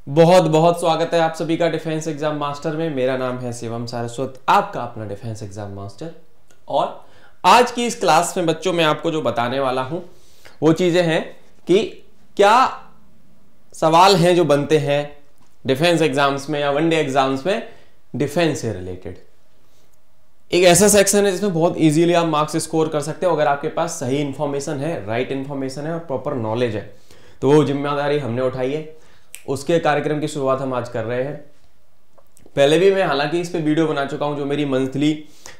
बहुत बहुत स्वागत है आप सभी का डिफेंस एग्जाम मास्टर में। मेरा नाम है शिवम सारस्वत, आपका अपना डिफेंस एग्जाम मास्टर। और आज की इस क्लास में बच्चों मैं आपको जो बताने वाला हूं वो चीजें हैं कि क्या सवाल हैं जो बनते हैं डिफेंस एग्जाम्स में या वनडे एग्जाम्स में डिफेंस से रिलेटेड। एक ऐसा सेक्शन है जिसमें बहुत इजीली आप मार्क्स स्कोर कर सकते हो अगर आपके पास सही इंफॉर्मेशन है, राइट इंफॉर्मेशन है और प्रॉपर नॉलेज है। तो वो जिम्मेदारी हमने उठाई है, उसके कार्यक्रम की शुरुआत हम आज कर रहे हैं। पहले भी मैं हालांकि इस पे वीडियो बना चुका हूं, जो मेरी मंथली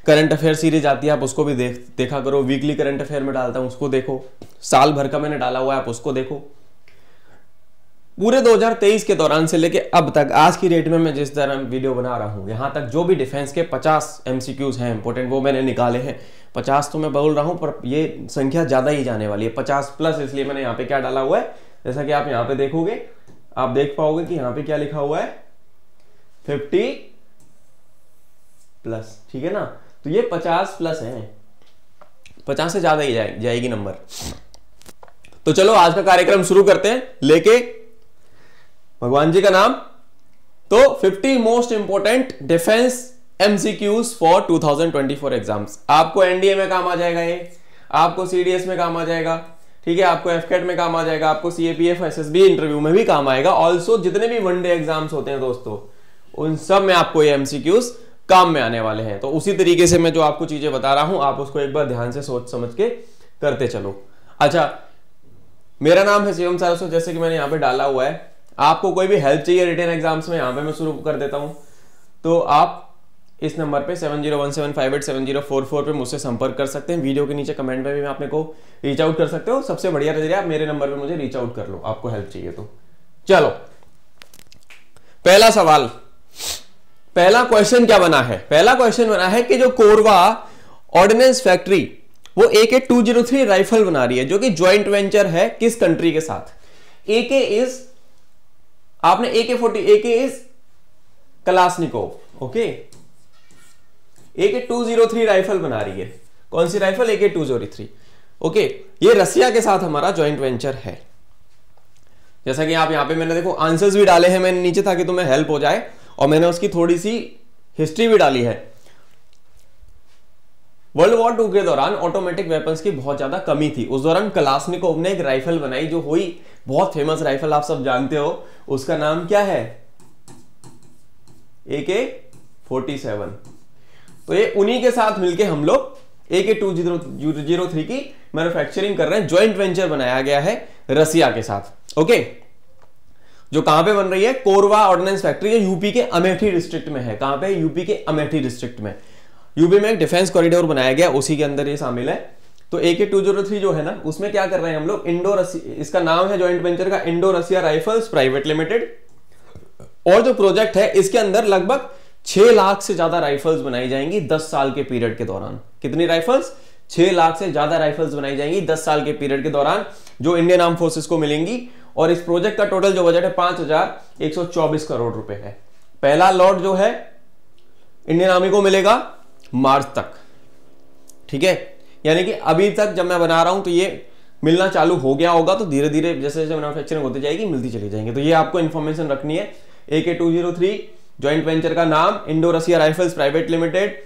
करंट अफेयर सीरीज आती है आप उसको भी देखा करो। वीकली करंट अफेयर में डालता हूं उसको देखो, साल भर का मैंने डाला हुआ है आप उसको देखो। पूरे 2023 के दौरान से लेके अब तक आज की डेट में मैं जिस तरह वीडियो बना रहा हूं, यहां तक जो भी डिफेंस के 50 एमसीक्यूज हैं इंपोर्टेंट वो मैंने निकाले हैं। 50 तो मैं बोल रहा हूं पर ये संख्या ज्यादा ही जाने वाली है, 50 प्लस। इसलिए मैंने यहाँ पे क्या डाला हुआ है, जैसा कि आप यहाँ पे देखोगे, आप देख पाओगे कि यहां पे क्या लिखा हुआ है 50 प्लस, ठीक है ना। तो ये 50 प्लस है, 50 से ज्यादा ही जाएगी नंबर। तो चलो आज का कार्यक्रम शुरू करते हैं लेके भगवान जी का नाम। तो 50 most important defence MCQs for 2024 exams. आपको एनडीए में काम आ जाएगा, ये आपको सीडीएस में काम आ जाएगा, ठीक है, आपको एफकेट में काम आ जाएगा, आपको सीएपीएफ एसएसबी इंटरव्यू में भी काम आएगा। ऑल्सो जितने भी वनडे एग्जाम्स होते हैं दोस्तों, उन सब में आपको ये एमसीक्यूज काम में आने वाले हैं। तो उसी तरीके से मैं जो आपको चीजें बता रहा हूं आप उसको एक बार ध्यान से सोच समझ के करते चलो। अच्छा, मेरा नाम है शिवम सारस्वत, जैसे कि मैंने यहाँ पे डाला हुआ है। आपको कोई भी हेल्प चाहिए रिटन एग्जाम्स में, यहाँ पे मैं शुरू कर देता हूं। तो आप इस नंबर पे 7017587044 पे मुझसे संपर्क कर सकते हैं। वीडियो के नीचे कमेंट में भी आप मेरे को रीच आउट कर सकते हो। सबसे बढ़िया नजरिया आप मेरे नंबर पे मुझे रीच आउट कर लो, आपको हेल्प चाहिए तो। चलो, पहला सवाल, पहला क्वेश्चन क्या बना है? पहला क्वेश्चन बना है कि जो कोरवा ऑर्डिनेंस फैक्ट्री वो AK-203 राइफल बना रही है, जो कि ज्वाइंट वेंचर है किस कंट्री के साथ? AK इज, आपने AK is Kalashnikov, okay. AK-203 rifle बना रही है, कौन सी राइफल? AK-203, okay. ये रसिया के साथ हमारा ज्वाइंट वेंचर है। जैसा कि आप यहां पे मैंने देखो आंसर्स भी डाले हैं मैंने नीचे ताकि तुम्हें हेल्प हो जाए, और मैंने उसकी थोड़ी सी हिस्ट्री भी डाली है। वर्ल्ड वॉर 2 के दौरान ऑटोमेटिक वेपन्स की बहुत ज्यादा कमी थी। उस दौरान कलाशनिकोव ने एक राइफल बनाई जो हुई बहुत फेमस राइफल, आप सब जानते हो। उसका नाम क्या है? AK-47। तो ये उन्हीं के साथ मिलके हम लोग AK-203 की मैन्युफैक्चरिंग कर रहे हैं। ज्वाइंट वेंचर बनाया गया है रसिया के साथ, ओके। जो कहां पे बन रही है? कोरवा ऑर्डिनेंस फैक्ट्री, यूपी के अमेठी डिस्ट्रिक्ट में है। कहां पे? यूपी के अमेठी डिस्ट्रिक्ट में। यूपी में एक डिफेंस कॉरिडोर बनाया गया, उसी के अंदर ये शामिल है। तो AK-203 जो है ना, उसमें क्या कर रहे हैं हम लोग? इंडो रसिया, इसका नाम है ज्वाइंट वेंचर का इंडो रसिया राइफल्स प्राइवेट लिमिटेड। और जो प्रोजेक्ट है इसके अंदर लगभग 6 लाख से ज्यादा राइफल्स बनाई जाएंगी 10 साल के पीरियड के दौरान। कितनी राइफल्स? 6 लाख से ज्यादा राइफल्स बनाई जाएंगी 10 साल के पीरियड के दौरान, जो इंडियन आर्म फोर्सेस को मिलेंगी। और इस प्रोजेक्ट का टोटल जो बजट है 5124 करोड़ रुपए है। पहला लॉट जो है इंडियन आर्मी को मिलेगा मार्च तक, ठीक है। यानी कि अभी तक जब मैं बना रहा हूं तो ये मिलना चालू हो गया होगा, तो धीरे धीरे जैसे जैसे मैन्युफैक्चरिंग होती जाएगी मिलती चली जाएंगी। तो ये आपको इंफॉर्मेशन रखनी है। AK-203 ज्वाइंट वेंचर का नाम इंडो रसिया राइफल्स प्राइवेट लिमिटेड,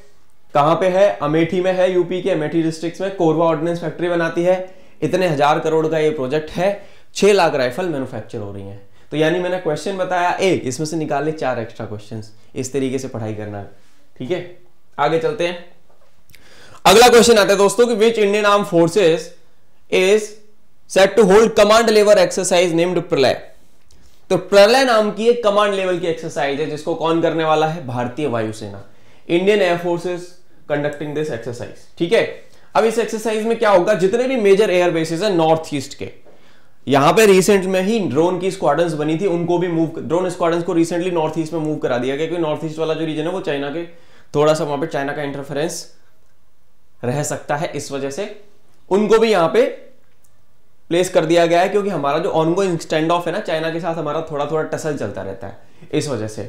कहां पे है? अमेठी में है, यूपी के अमेठी डिस्ट्रिक्ट में। कोरवा ऑर्डिनेंस फैक्ट्री बनाती है। इतने 1000 करोड़ का ये प्रोजेक्ट है। 6 लाख राइफल मैन्युफैक्चर हो रही है। तो यानी मैंने क्वेश्चन बताया एक, इसमें से निकाले 4 एक्स्ट्रा क्वेश्चंस। इस तरीके से पढ़ाई करना है, ठीक है। आगे चलते हैं। अगला क्वेश्चन आता है दोस्तों कि which Indian arm forces is set to hold command level exercise named Pralay. तो प्रलय नाम की एक कमांड लेवल की एक्सरसाइज है जिसको कौन करने वाला है? भारतीय वायुसेना, Indian air forces conducting this exercise, ठीक है। अब इस एक्सरसाइज में क्या होगा? जितने भी मेजर एयर बेसिस है नॉर्थ ईस्ट के, यहां पे रिसेंट में ही ड्रोन की स्क्वाड्रंस बनी थी, उनको भी मूव, ड्रोन स्क्वाड्रंस को रिसेंटली नॉर्थ ईस्ट में मूव करा दिया गया, क्योंकि नॉर्थ ईस्ट वाला जो रीजन है वो चाइना के, थोड़ा सा वहां पे चाइना का इंटरफेरेंस रह सकता है, इस वजह से उनको भी यहां पे प्लेस कर दिया गया है। क्योंकि हमारा जो ऑनगोइंग स्टैंड ऑफ है ना चाइना के साथ, हमारा थोड़ा थोड़ा टसल चलता रहता है, इस वजह से।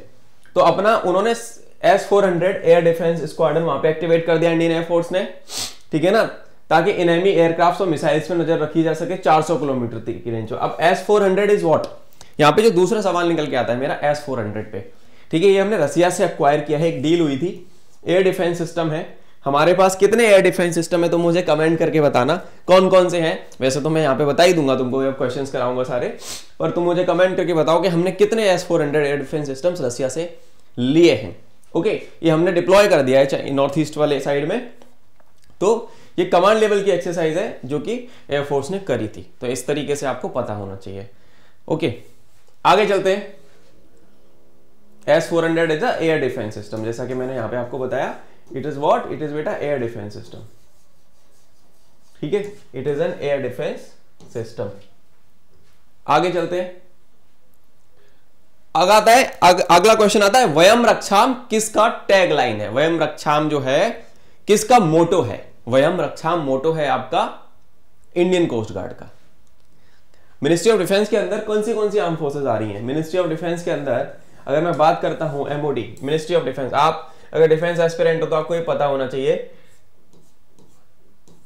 तो अपना उन्होंने S-400 एयर डिफेंस स्क्वाड्रन वहां पे एक्टिवेट कर दिया इंडियन एयरफोर्स ने, ठीक है ना, ताकि एनिमी एयरक्राफ्ट और मिसाइल्स पे नजर रखी जा सके 400 किलोमीटर की रेंज में। अब S-400 इज व्हाट? यहाँ पे जो दूसरा सवाल निकल के आता है मेरा S-400 पे, ठीक है, ये हमने रसिया से एक्वायर किया है, एक डील हुई थी, एयर डिफेंस सिस्टम है हमारे पास। कितने एयर डिफेंस सिस्टम है तो मुझे कमेंट करके बताना कौन कौन से हैं। वैसे तो मैं यहाँ पे बता ही दूंगा तुमको, जब क्वेश्चंस कराऊंगा सारे, पर तुम मुझे कमेंट करके बताओ कि हमने कितने S-400 एयर डिफेंस सिस्टम्स रसिया से लिए हैं। ओके, ये हमने डिप्लॉय कर दिया है नॉर्थ ईस्ट वाले साइड में। तो ये कमांड लेवल की एक्सरसाइज है जो कि एयरफोर्स ने करी थी, तो इस तरीके से आपको पता होना चाहिए। ओके, आगे चलते हैं। S-400 is a air defence system, जैसा कि मैंने यहां पे आपको बताया, it is what, it is बेटा एयर डिफेंस सिस्टम, ठीक है, it is an air defence system. आगे चलते हैं। अगला क्वेश्चन आता है, वयम रक्षाम किसका टैग लाइन है? वयम रक्षाम जो है किसका मोटो है? वयम रक्षाम मोटो है आपका इंडियन कोस्ट गार्ड का। मिनिस्ट्री ऑफ डिफेंस के अंदर कौन सी आर्म फोर्सेस आ रही हैं? मिनिस्ट्री ऑफ डिफेंस के अंदर अगर मैं बात करता हूं MOD, मिनिस्ट्री ऑफ डिफेंस, आप अगर डिफेंस एस्पिरेंट हो तो आपको ये पता होना चाहिए,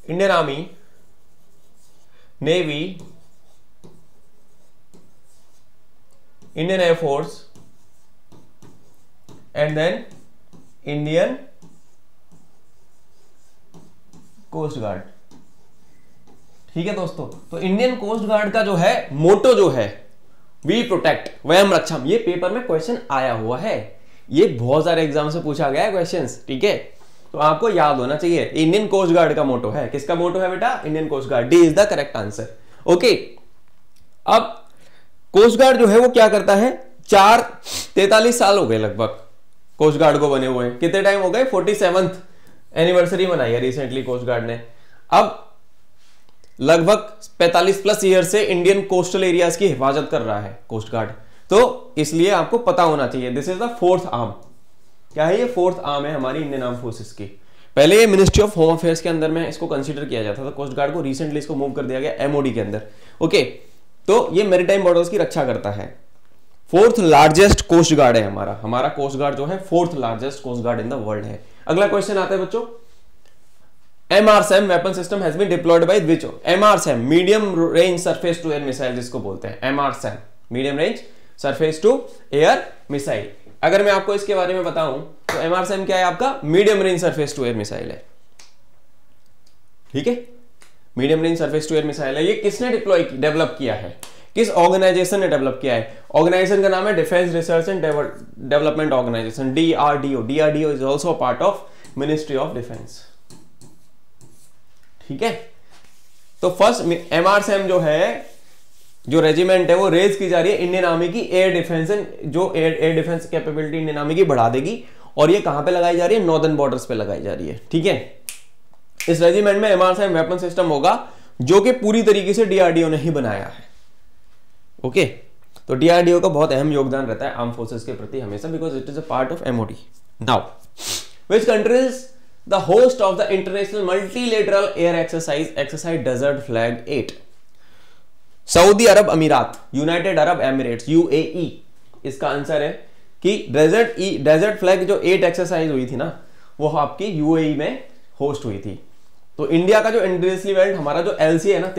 Indian army, navy, Indian air force and then Indian coast guard. ठीक है दोस्तों, तो इंडियन कोस्ट गार्ड का जो है मोटो जो है, वी प्रोटेक्ट वयम रक्षाम, ये पेपर में क्वेश्चन आया हुआ है, ये बहुत सारे एग्जाम से पूछा गया है क्वेश्चंस, ठीक है, तो आपको याद होना चाहिए। इंडियन कोस्ट गार्ड का मोटो है, किसका मोटो है बेटा? Indian coast guard. D is the correct answer. Okay, अब कोस्ट गार्ड जो है वो क्या करता है, 43 साल हो गए लगभग कोस्ट गार्ड को बने हुए। कितने टाइम हो गए? 47th एनिवर्सरी मनाई है रिसेंटली कोस्ट गार्ड ने। अब लगभग 45 प्लस ईयर से इंडियन कोस्टल एरियाज की हिफाजत कर रहा है कोस्ट गार्ड, तो इसलिए आपको पता होना चाहिए, this is the fourth arm. क्या है ये? फोर्थ आर्म है हमारी इंडियन आर्म फोर्सेस की। पहले ये मिनिस्ट्री ऑफ होम अफेयर्स के अंदर में इसको कंसीडर किया जाता था कोस्ट गार्ड को, रिसेंटली इसको मूव कर दिया गया MOD के अंदर। ओके, तो ये मैरीटाइम बॉर्डर्स की रक्षा करता है। फोर्थ लार्जेस्ट कोस्ट गार्ड है हमारा कोस्ट गार्ड जो है fourth largest coast guard in the world है। अगला क्वेश्चन आता है बच्चों, MRSAM weapon system has been deployed by which? MRSAM medium range surface to air missile जिसको बोलते हैं, MRSAM medium range surface to air missile. अगर मैं आपको इसके बारे में बताऊं तो MRSAM क्या है? आपका medium range surface to air missile है, ठीक है, medium range surface to air missile है। ये किसने डेवलप किया है? किस ऑर्गेनाइजेशन ने डेवलप किया है? ऑर्गेनाइजेशन का नाम है defence research and development organisation, DRDO। DRDO is also part of ministry of defence, ठीक है। तो फर्स्ट MRSAM जो है, जो रेजिमेंट है वो रेज की जा रही है इंडियन आर्मी की एयर डिफेंस, जो air defence capability Indian army की बढ़ा देगी, और ये कहां पे लगाई जा रही है? नॉर्दर्न बॉर्डर्स पे लगाई जा रही है, ठीक है। इस रेजिमेंट में MRSAM वेपन सिस्टम होगा जो कि पूरी तरीके से DRDO ने ही बनाया है। ओके, तो DRDO का बहुत अहम योगदान रहता है आर्म फोर्सेस के प्रति हमेशा, because it is a part of MOD। Now which country is the host of the international multilateral air exercise desert flag 8? सऊदी अरब अमीरात, यूनाइटेड अरब एमिरेट्स, UAE इसका आंसर है कि डेजर्ट फ्लैग जो 8 एक्सरसाइज हुई थी ना, वो आपकी UAE में होस्ट हुई थी। तो इंडिया का जो इंडस्ट्रियल इवेंट हमारा जो LCA है ना,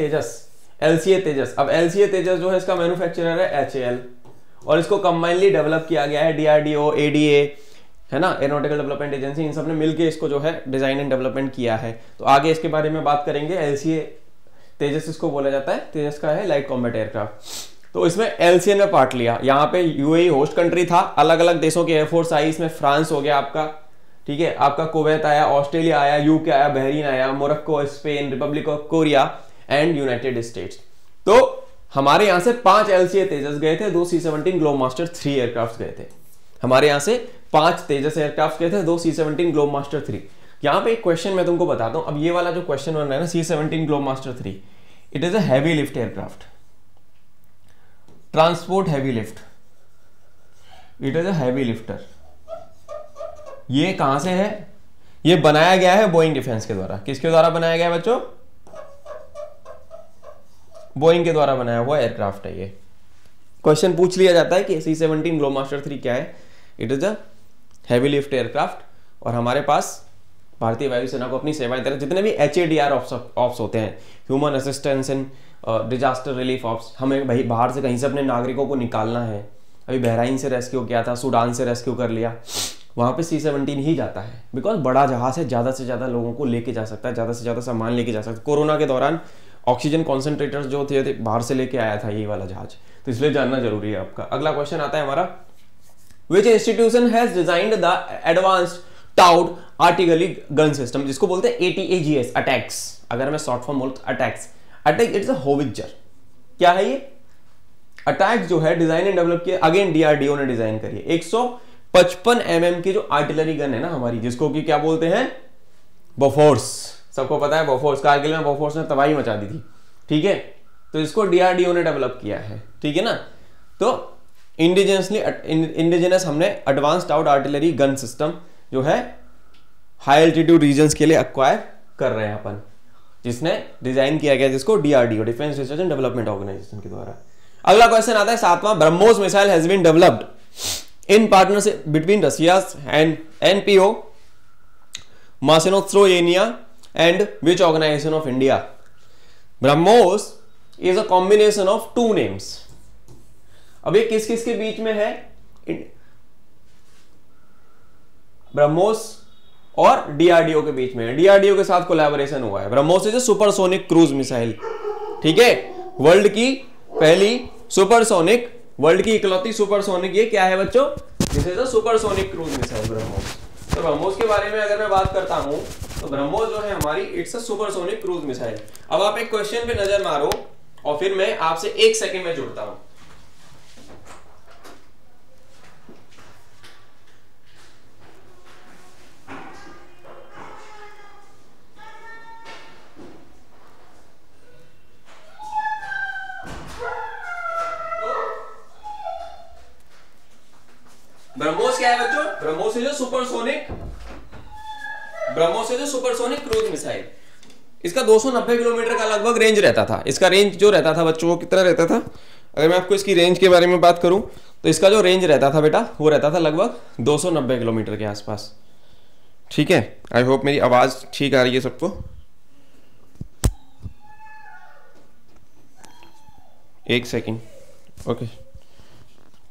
LCA तेजस, अब LCA तेजस जो है इसका मैन्युफैक्चरर है HAL, और इसको कंबाइनली डेवलप किया गया है DRDO, ADA है ना, एरोनॉटिकल डेवलपमेंट एजेंसी, इन सब ने मिलकर इसको जो है डिजाइन एंड डेवलपमेंट किया है। तो आगे इसके बारे में बात करेंगे। LCA तेजस इसको बोला जाता है, तेजस का है लाइट कॉम्बैट एयरक्राफ्ट। तो इसमें LCA ने पार्ट लिया, यहाँ पे UAE होस्ट कंट्री था, अलग अलग देशों की एयरफोर्स आई, इसमें फ्रांस हो गया आपका, ठीक है, आपका कुवैत आया, ऑस्ट्रेलिया आया, UK आया, बहरीन आया, Morocco, Spain, Republic of Korea and United states. तो हमारे यहां से 5 LCA तेजस गए थे, 2 C-17 ग्लोबमास्टर 3 एयरक्राफ्ट गए थे। हमारे यहां से 5 तेजस एयरक्राफ्ट गए थे, 2 C-17 ग्लोबमास्टर 3। यहां पे एक क्वेश्चन मैं तुमको बताता हूं। अब ये वाला जो क्वेश्चन बन रहा है ना, C-17 Globemaster 3, it is a heavy lift aircraft, transport heavy lift, it is a heavy lifter. ये कहां से है? ये बनाया गया है बोइंग डिफेंस के द्वारा। किसके द्वारा बनाया गया है बच्चों? बोइंग के द्वारा बनाया हुआ एयरक्राफ्ट है ये। क्वेश्चन पूछ लिया जाता है कि C-17 ग्लोबमास्टर 3 क्या है? It is a heavy lift aircraft, और हमारे पास भारतीय वायुसेना को अपनी सेवाएं दे रहे हैं। जितने भी HADR ऑप्स होते हैं, human assistance in disaster relief ops, हमें भाई बाहर से कहीं से अपने नागरिकों को निकालना है, अभी बहराइन से रेस्क्यू किया था, सूडान से रेस्क्यू कर लिया, वहाँ पे C-17 ही जाता है, बिकॉज बड़ा जहाज है, ज़्यादा से ज़्यादा लोगों को लेके जा सकता है, ज़्यादा से ज़्यादा सामान लेके जा सकता है। कोरोना के दौरान ऑक्सीजन कॉन्सेंट्रेटर्स जो थे बाहर से लेके आया था यही वाला जहाज, तो इसलिए जानना जरूरी है आपका। अगला क्वेश्चन आता है हमारा, which institution has designed the advanced towed artillery gun system, जिसको बोलते हैं ATAGS, अटैक्स, अगर मैं शॉर्ट फॉर्म बोलूं ATAGS, ATAGS it's a howitzer. क्या है ये? अटैक जो है डिजाइन एंड डेवलप किया, अगेन DRDO ने डिजाइन करी है। 155 mm की जो आर्टिलरी गन है ना हमारी, जिसको कि क्या बोलते हैं, बोफोर्स, सबको पता है बोफोर्स, कारगिल में बोफोर्स ने तबाही मचा दी थी, ठीक है, तो इसको DRDO ने डेवलप किया है, ठीक है ना। तो इंडिजिनस हमने advance towed artillery gun system जो है हाई एल्टीट्यूड रीजन्स के लिए एक्वायर कर रहे हैं अपन, जिसने डिजाइन किया गया, जिसको DRDO, defence research and development organisation के द्वारा। अगला क्वेश्चन आता है 7वां, BrahMos missile has been developed in partnership between Russia and NPO, Masinostrojenia and which organization of India? BrahMos is a combination of two names. अब ये किस किस के बीच में है? ब्रह्मोस और DRDO के बीच में है। DRDO के साथ कोलैबोरेशन हुआ है। BrahMos is supersonic cruise missile, ठीक है, वर्ल्ड की पहली सुपरसोनिक, वर्ल्ड की इकलौती सुपरसोनिक, ये क्या है बच्चों? This is a supersonic cruise missile BrahMos. तो ब्रह्मोस के बारे में अगर मैं बात करता हूं तो ब्रह्मोस जो है हमारी, it's a supersonic cruise missile. अब आप एक क्वेश्चन पे नजर मारो और फिर मैं आपसे 1 सेकंड में जुड़ता हूं। ब्रह्मोस क्या है बच्चों? BrahMos is a supersonic cruise missile. इसका 290 किलोमीटर का लगभग रेंज रहता था। इसका रेंज जो रहता था बच्चों, कितना रहता था? अगर मैं आपको इसकी रेंज के बारे में बात करूं तो इसका जो रेंज रहता था बेटा, वो रहता था लगभग 290 किलोमीटर के आसपास, ठीक है। आई होप मेरी आवाज ठीक आ रही है सबको। एक सेकेंड, ओके,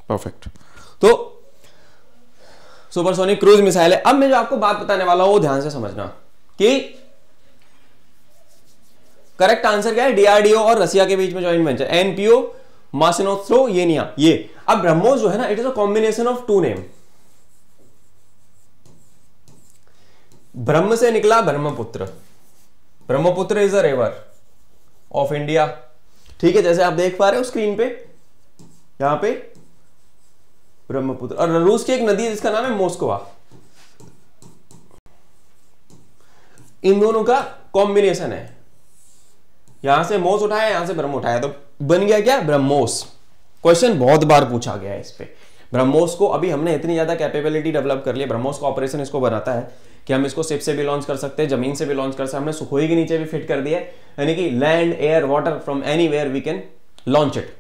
परफेक्ट। तो सुपरसोनिक क्रूज मिसाइल है। अब मैं जो आपको बात बताने वाला हूं वो ध्यान से समझना कि करेक्ट आंसर क्या है? DRDO और रशिया के बीच में जॉइंट वेंचर, NPO Masinostrojenia। ये अब ब्रह्मोस जो है ना, it is a combination of two name. Brahma से निकला Brahmaputra, Brahmaputra is a river of India, ठीक है, जैसे आप देख पा रहे हो स्क्रीन पे, यहां पे ब्रह्मपुत्र, और रूस की एक नदी है जिसका नाम है मोस्कवा। इन दोनों का कॉम्बिनेशन है, यहां से मोस उठाया, यहां से ब्रह्म उठाया, तो बन गया क्या? ब्रह्मोस। क्वेश्चन बहुत बार पूछा गया है इस पे। ब्रह्मोस को अभी हमने इतनी ज्यादा कैपेबिलिटी डेवलप कर ली है, ब्रह्मोस का ऑपरेशन इसको बनाता है कि हम इसको शिप से भी लॉन्च कर सकते हैं, जमीन से भी लॉन्च कर सकते हैं, हमने सुखोई के नीचे भी फिट कर दिया है, यानी कि land, air, water, from anywhere we can launch it.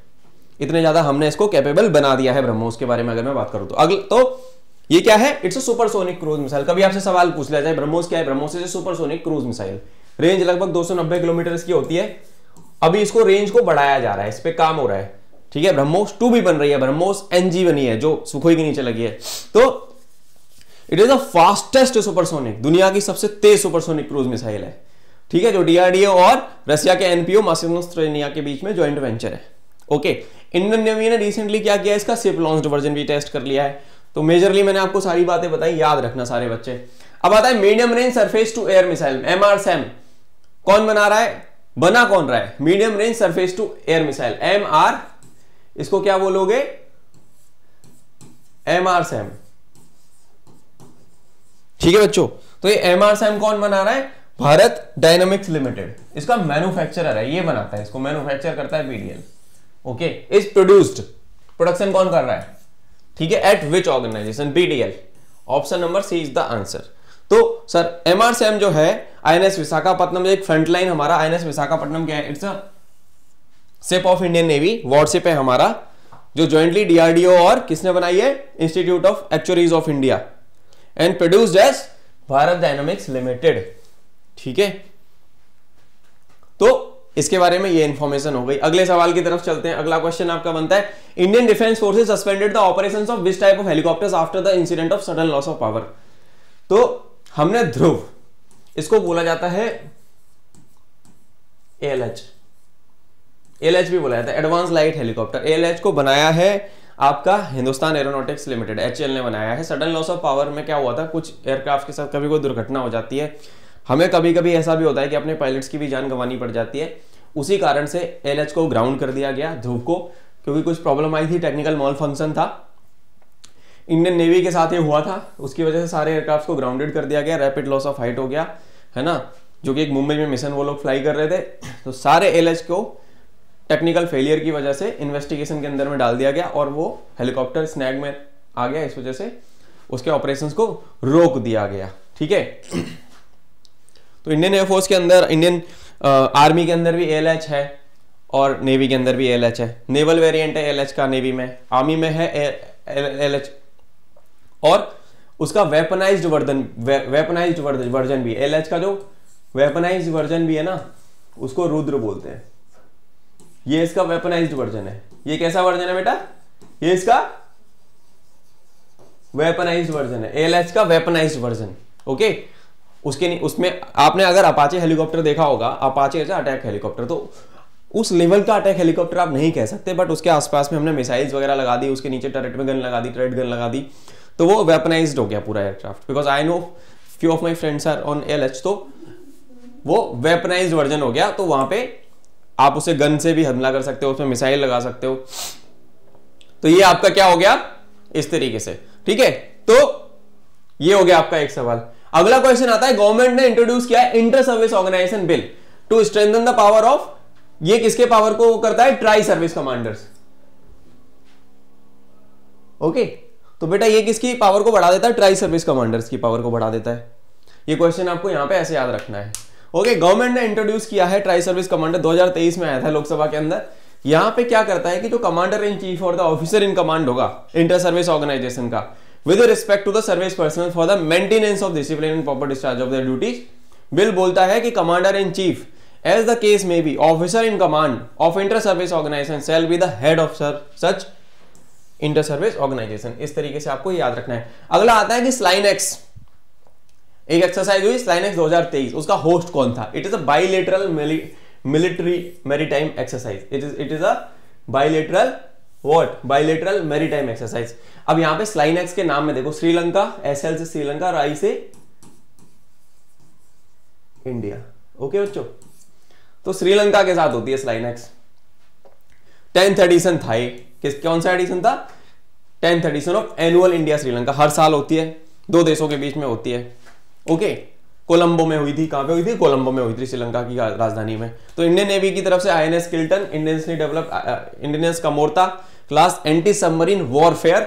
इतने ज्यादा हमने इसको कैपेबल बना दिया है ब्रह्मोस के बारे में अगर मैं बात करूं तो। तो ये क्या है? It's a supersonic cruise missile. कभी आपसे सवाल पूछ लिया जाए ब्रह्मोस क्या है? BrahMos is a supersonic cruise missile. Range लगभग 290 किलोमीटर इसकी होती है। अभी इसको रेंज को बढ़ाया जा रहा है, इस पे काम हो रहा है, ठीक है। ब्रह्मोस 2 भी बन रही है, ब्रह्मोस NG बनी है जो सुखोई के नीचे लगी है। तो it is the fastest supersonic, दुनिया की सबसे तेज सुपरसोनिक क्रूज मिसाइल है, ठीक है, जो DRDO और रशिया के NPO Masinostrojenia के बीच में ज्वाइंट वेंचर है। ओके, इंडियन नेवी ने रिसेंटली क्या किया, इसका शिप लॉन्च्ड वर्जन भी टेस्ट कर लिया है। तो मेजरली मैंने आपको सारी बातें बताई, याद रखना सारे बच्चे। अब आता है medium range surface to air missile, MRSAM। कौन बना रहा है? बना कौन रहा है? Medium range surface to air missile, MR, इसको क्या बोलोगे? MRSAM, ठीक है बच्चों। तो ये MRSAM कौन बना रहा है? भारत डायनामिक्स लिमिटेड, इसका मैन्युफैक्चरर है, ये बनाता है, इसको मैन्युफैक्चर करता है PDL। Okay, is produced, production कौन कर रहा है, ठीक है, at which organisation? PDL। Option number C is the answer. तो सर MRSAM जो है INS विशाखापट्टनम, एक फ्रंटलाइन हमारा INS विशाखापट्टनम क्या है? It's a ship of Indian navy, warship है हमारा, जो ज्वाइंटली DRDO और किसने बनाई है? Institute of actuaries of India, and produced as Bharat dynamics limited. ठीक है, तो इसके बारे में ये इंफॉर्मेशन हो गई। अगले सवाल की तरफ चलते हैं। अगला क्वेश्चन आपका बनता है, Indian defence forces suspended the operations of which type of helicopters after the incident of sudden loss of power. तो हमने ध्रुव, इसको बोला जाता है ALH, ALH भी बोला जाता है, एडवांस लाइट हेलीकॉप्टर। ALH को बनाया है आपका हिंदुस्तान एरोनॉटिक्स लिमिटेड, HAL ने बनाया है। सडन लॉस ऑफ पावर में क्या हुआ था, कुछ एयरक्राफ्ट के साथ कभी कोई दुर्घटना हो जाती है, हमें कभी कभी ऐसा भी होता है कि अपने पायलट्स की भी जान गंवानी पड़ जाती है। उसी कारण से ALH को ग्राउंड कर दिया गया, ध्रुव को, क्योंकि कुछ प्रॉब्लम आई थी, टेक्निकल मॉल फंक्शन था, इंडियन नेवी के साथ ये हुआ था, उसकी वजह से सारे एयरक्राफ्ट को ग्राउंडेड कर दिया गया, रैपिड लॉस ऑफ हाइट हो गया, है ना, जो कि एक मुंबई में मिशन वो लोग फ्लाई कर रहे थे। तो सारे ALH को टेक्निकल फेलियर की वजह से इन्वेस्टिगेशन के अंदर में डाल दिया गया और वो हेलीकॉप्टर स्नैग में आ गया, इस वजह से उसके ऑपरेशंस को रोक दिया गया। ठीक है, तो इंडियन एयरफोर्स के अंदर, इंडियन आर्मी के अंदर भी ALH है और नेवी के अंदर भी ALH है। नेवल वेरिएंट है ALH का नेवी में, आर्मी में है ALH, और उसका वेपनाइज्ड वर्जन भी, ALH का जो वेपनाइज्ड वर्जन भी है ना, उसको रुद्र बोलते हैं। ये इसका वेपनाइज्ड वर्जन है। ये कैसा वर्जन है बेटा, ये इसका वेपनाइज्ड वर्जन है, ALH का वेपनाइज्ड वर्जन। ओके, उसमें आपने अगर अपाचे हेलीकॉप्टर देखा होगा, अपाचे अटैक हेलीकॉप्टर, तो उस लेवल का अटैक हेलीकॉप्टर आप नहीं कह सकते, बट उसके आसपास में हमने मिसाइल्स वगैरह लगा दी, उसके नीचे टरेट में गन लगा दी, टरेट गन लगा दी, तो वो वेपनाइज्ड हो गया पूरा aircraft. Because I know few of my friends are on ALH, तो वो वेपनाइज्ड वर्जन हो गया। तो वहां पे आप उसे गन से भी हमला कर सकते हो, उसमें मिसाइल लगा सकते हो। तो ये आपका क्या हो गया इस तरीके से। ठीक है, तो ये हो गया आपका एक सवाल। अगला क्वेश्चन आता है, गवर्नमेंट ने इंट्रोड्यूस किया है inter service organisation bill to strengthen the power of, ये किसके पावर को करता है, ट्राई सर्विस कमांडर्स। ओके, तो बेटा ये किसकी पावर को बढ़ा देता है, ट्राई सर्विस कमांडर्स की पावर को बढ़ा देता है। ये क्वेश्चन आपको यहां पे ऐसे याद रखना है। ओके, गवर्नमेंट ने इंट्रोड्यूस किया है ट्राई सर्विस कमांडर, 2023 में आया था लोकसभा के अंदर। यहां पे क्या करता है कि जो कमांडर इन चीफ और द ऑफिसर इन कमांड होगा इंटर सर्विस ऑर्गेनाइजेशन का, with respect to the service personnel for the maintenance of discipline and proper discharge of their duties, bill बोलता है कि commander in chief as the case may be officer in command of inter service organization shall be the head of such inter service organization। इस तरीके से आपको याद रखना है। अगला आता है कि स्लाइनेक्स, एक एक्सरसाइज हुई स्लाइनेक्स 2023, उसका होस्ट कौन था। It is a bilateral military maritime exercise, it is a bilateral what, bilateral maritime exercise. अब यहां पे स्लाइनेक्स के नाम में देखो, श्रीलंका, SL से श्रीलंका और I से इंडिया। ओके बच्चों, तो श्रीलंका के साथ होती है स्लाइनेक्स। 10th एडिशन था ये, कौन सा एडिशन था, 10th edition of annual India Sri Lanka. हर साल होती है, दो देशों के बीच में होती है। ओके, कोलंबो में हुई थी, कहां पे हुई थी, कोलंबो में हुई थी, श्रीलंका की राजधानी में। तो इंडियन नेवी की तरफ से INS Kiltan, Indian Kamorta class anti submarine warfare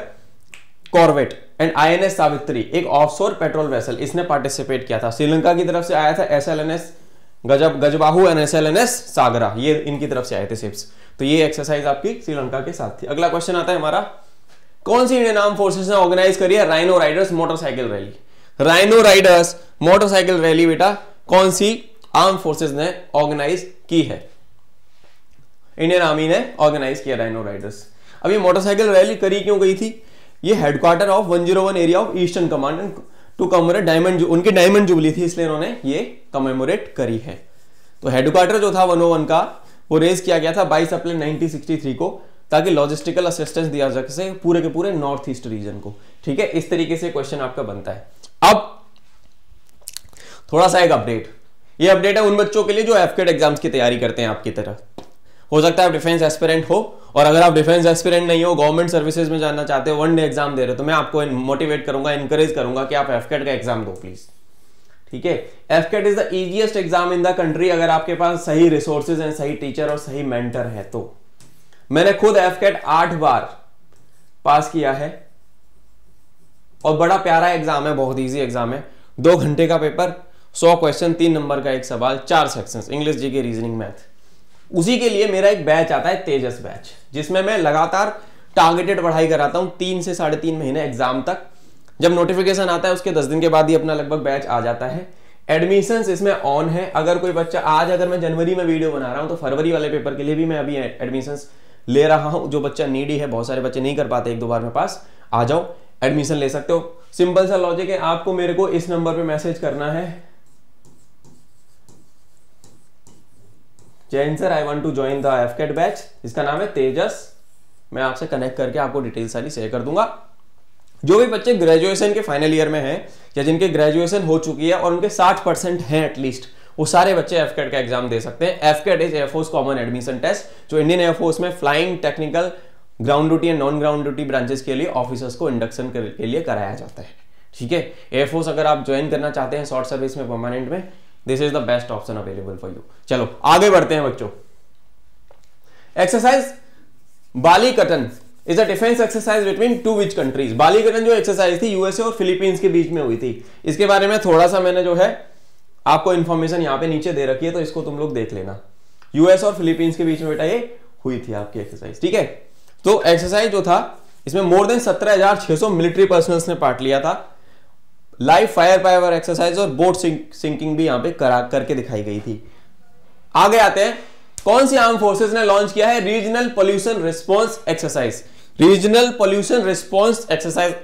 corvette and INS Savitri, एक ऑफशोर पेट्रोल वेसल, इसने पार्टिसिपेट किया था। श्रीलंका की तरफ से आया था SLNS गजबाहू एंड SLNS सागरा, ये इनकी तरफ से आए थे शिप्स। तो ये एक्सरसाइज आपकी श्रीलंका के साथ थी। अगला क्वेश्चन आता है हमारा, कौन सी इंडियन आर्म फोर्सेस ने ऑर्गेनाइज करी है rhino riders motorcycle rally. Rhino riders motorcycle rally बेटा कौन सी आर्म फोर्सेस ने ऑर्गेनाइज की है, इंडियन आर्मी ने ऑर्गेनाइज किया राइनो राइडर्स। अब ये मोटरसाइकिल रैली करी क्यों गई थी, ये headquarter of 101 area of eastern command to commemorate diamond, उनकी डायमंड जुबली थी, इसलिए उन्होंने ये कमेमोरेट करी है। तो हेडक्वार्टर जो था 101 का, वो रेज किया गया था 22 अप्रैल 1963 को, ताकि लॉजिस्टिकल असिस्टेंस दिया जा सके पूरे के पूरे नॉर्थ ईस्ट रीजन को। ठीक है, इस तरीके से क्वेश्चन आपका बनता है। अब थोड़ा सा एक अपडेट, ये अपडेट है उन बच्चों के लिए जो एफकेट एग्जाम्स की तैयारी करते हैं आपकी तरह। हो सकता है आप डिफेंस एस्पिरेंट हो, और अगर आप डिफेंस एस्पिरेंट नहीं हो, गवर्नमेंट सर्विसेज में जाना चाहते हो, वन डे एग्जाम दे रहे हो, तो मैं आपको मोटिवेट करूंगा, इंकरेज करूंगा कि आप एफकेट का एग्जाम दो प्लीज। ठीक है, AFCAT is the easiest exam in the country, अगर आपके पास सही रिसोर्सेज हैं, सही टीचर और सही मेंटर है तो। मैंने खुद एफकेट 8 बार पास किया है, और बड़ा प्यारा एग्जाम है, बहुत इजी एग्जाम है। 2 घंटे का पेपर, 100 क्वेश्चन, 3 नंबर का एक सवाल, 4 sections, English, GK, reasoning, math. उसी के लिए मेरा एक बैच आता है, तेजस बैच, जिसमें मैं लगातार टारगेटेड पढ़ाई कराता हूं 3 से 3.5 महीने एग्जाम तक, जब नोटिफिकेशन आता है उसके 10 दिन के बाद ही अपना लगभग बैच आ जाता है। एडमिशंस इसमें ऑन है। अगर कोई बच्चा आज, अगर मैं जनवरी में वीडियो बना रहा हूं तो फरवरी वाले पेपर के लिए भी मैं अभी एडमिशंस ले रहा हूं। जो बच्चा नीडी है, बहुत सारे बच्चे नहीं कर पाते एक दो बार में पास, आ जाओ एडमिशन ले सकते हो। सिंपल सा लॉजिक है, आपको मेरे को इस नंबर पे मैसेज करना है, Jain sir I want to join the AFCAT batch, इसका नाम है तेजस। मैं आपसे कनेक्ट करके आपको डिटेल सारी शेयर कर दूंगा। जो भी बच्चे ग्रेजुएशन के फाइनल ईयर में हैं या जिनके ग्रेजुएशन हो चुकी है और उनके 60% हैं एटलीस्ट, वो सारे बच्चे एफकेट का एग्जाम दे सकते हैं। AFCAT is air force common admission test, जो इंडियन एयरफोर्स में flying, technical, ground duty and non ground duty branches के लिए ऑफिसर्स को इंडक्शन के लिए कराया जाता है। ठीक है, एयरफोर्स अगर आप ज्वाइन करना चाहते हैं शॉर्ट सर्विस में, परमानेंट में, this is the best option available for you. चलो आगे बढ़ते हैं बच्चों। Exercise Balikatan is a defence exercise between two which countries. Balikatan जो एक्सरसाइज थी यूएसए और फिलीपींस के बीच में हुई थी। इसके बारे में थोड़ा सा मैंने जो है आपको इंफॉर्मेशन यहाँ पे नीचे दे रखी है, तो इसको तुम लोग देख लेना। यूएस और फिलीपींस के बीच में बेटा ये हुई थी आपकी एक्सरसाइज। ठीक है, तो एक्सरसाइज जो था इसमें मोर देन 17,600 मिलिट्री पर्सनल्स ने पार्ट लिया था। लाइव फायर पावर एक्सरसाइज और बोट सिंकिंग भी यहाँ पे करके दिखाई गई थी। आगे आते हैं, कौन सी आर्म फोर्सेस ने लॉन्च किया है regional pollution response exercise? Regional pollution response exercise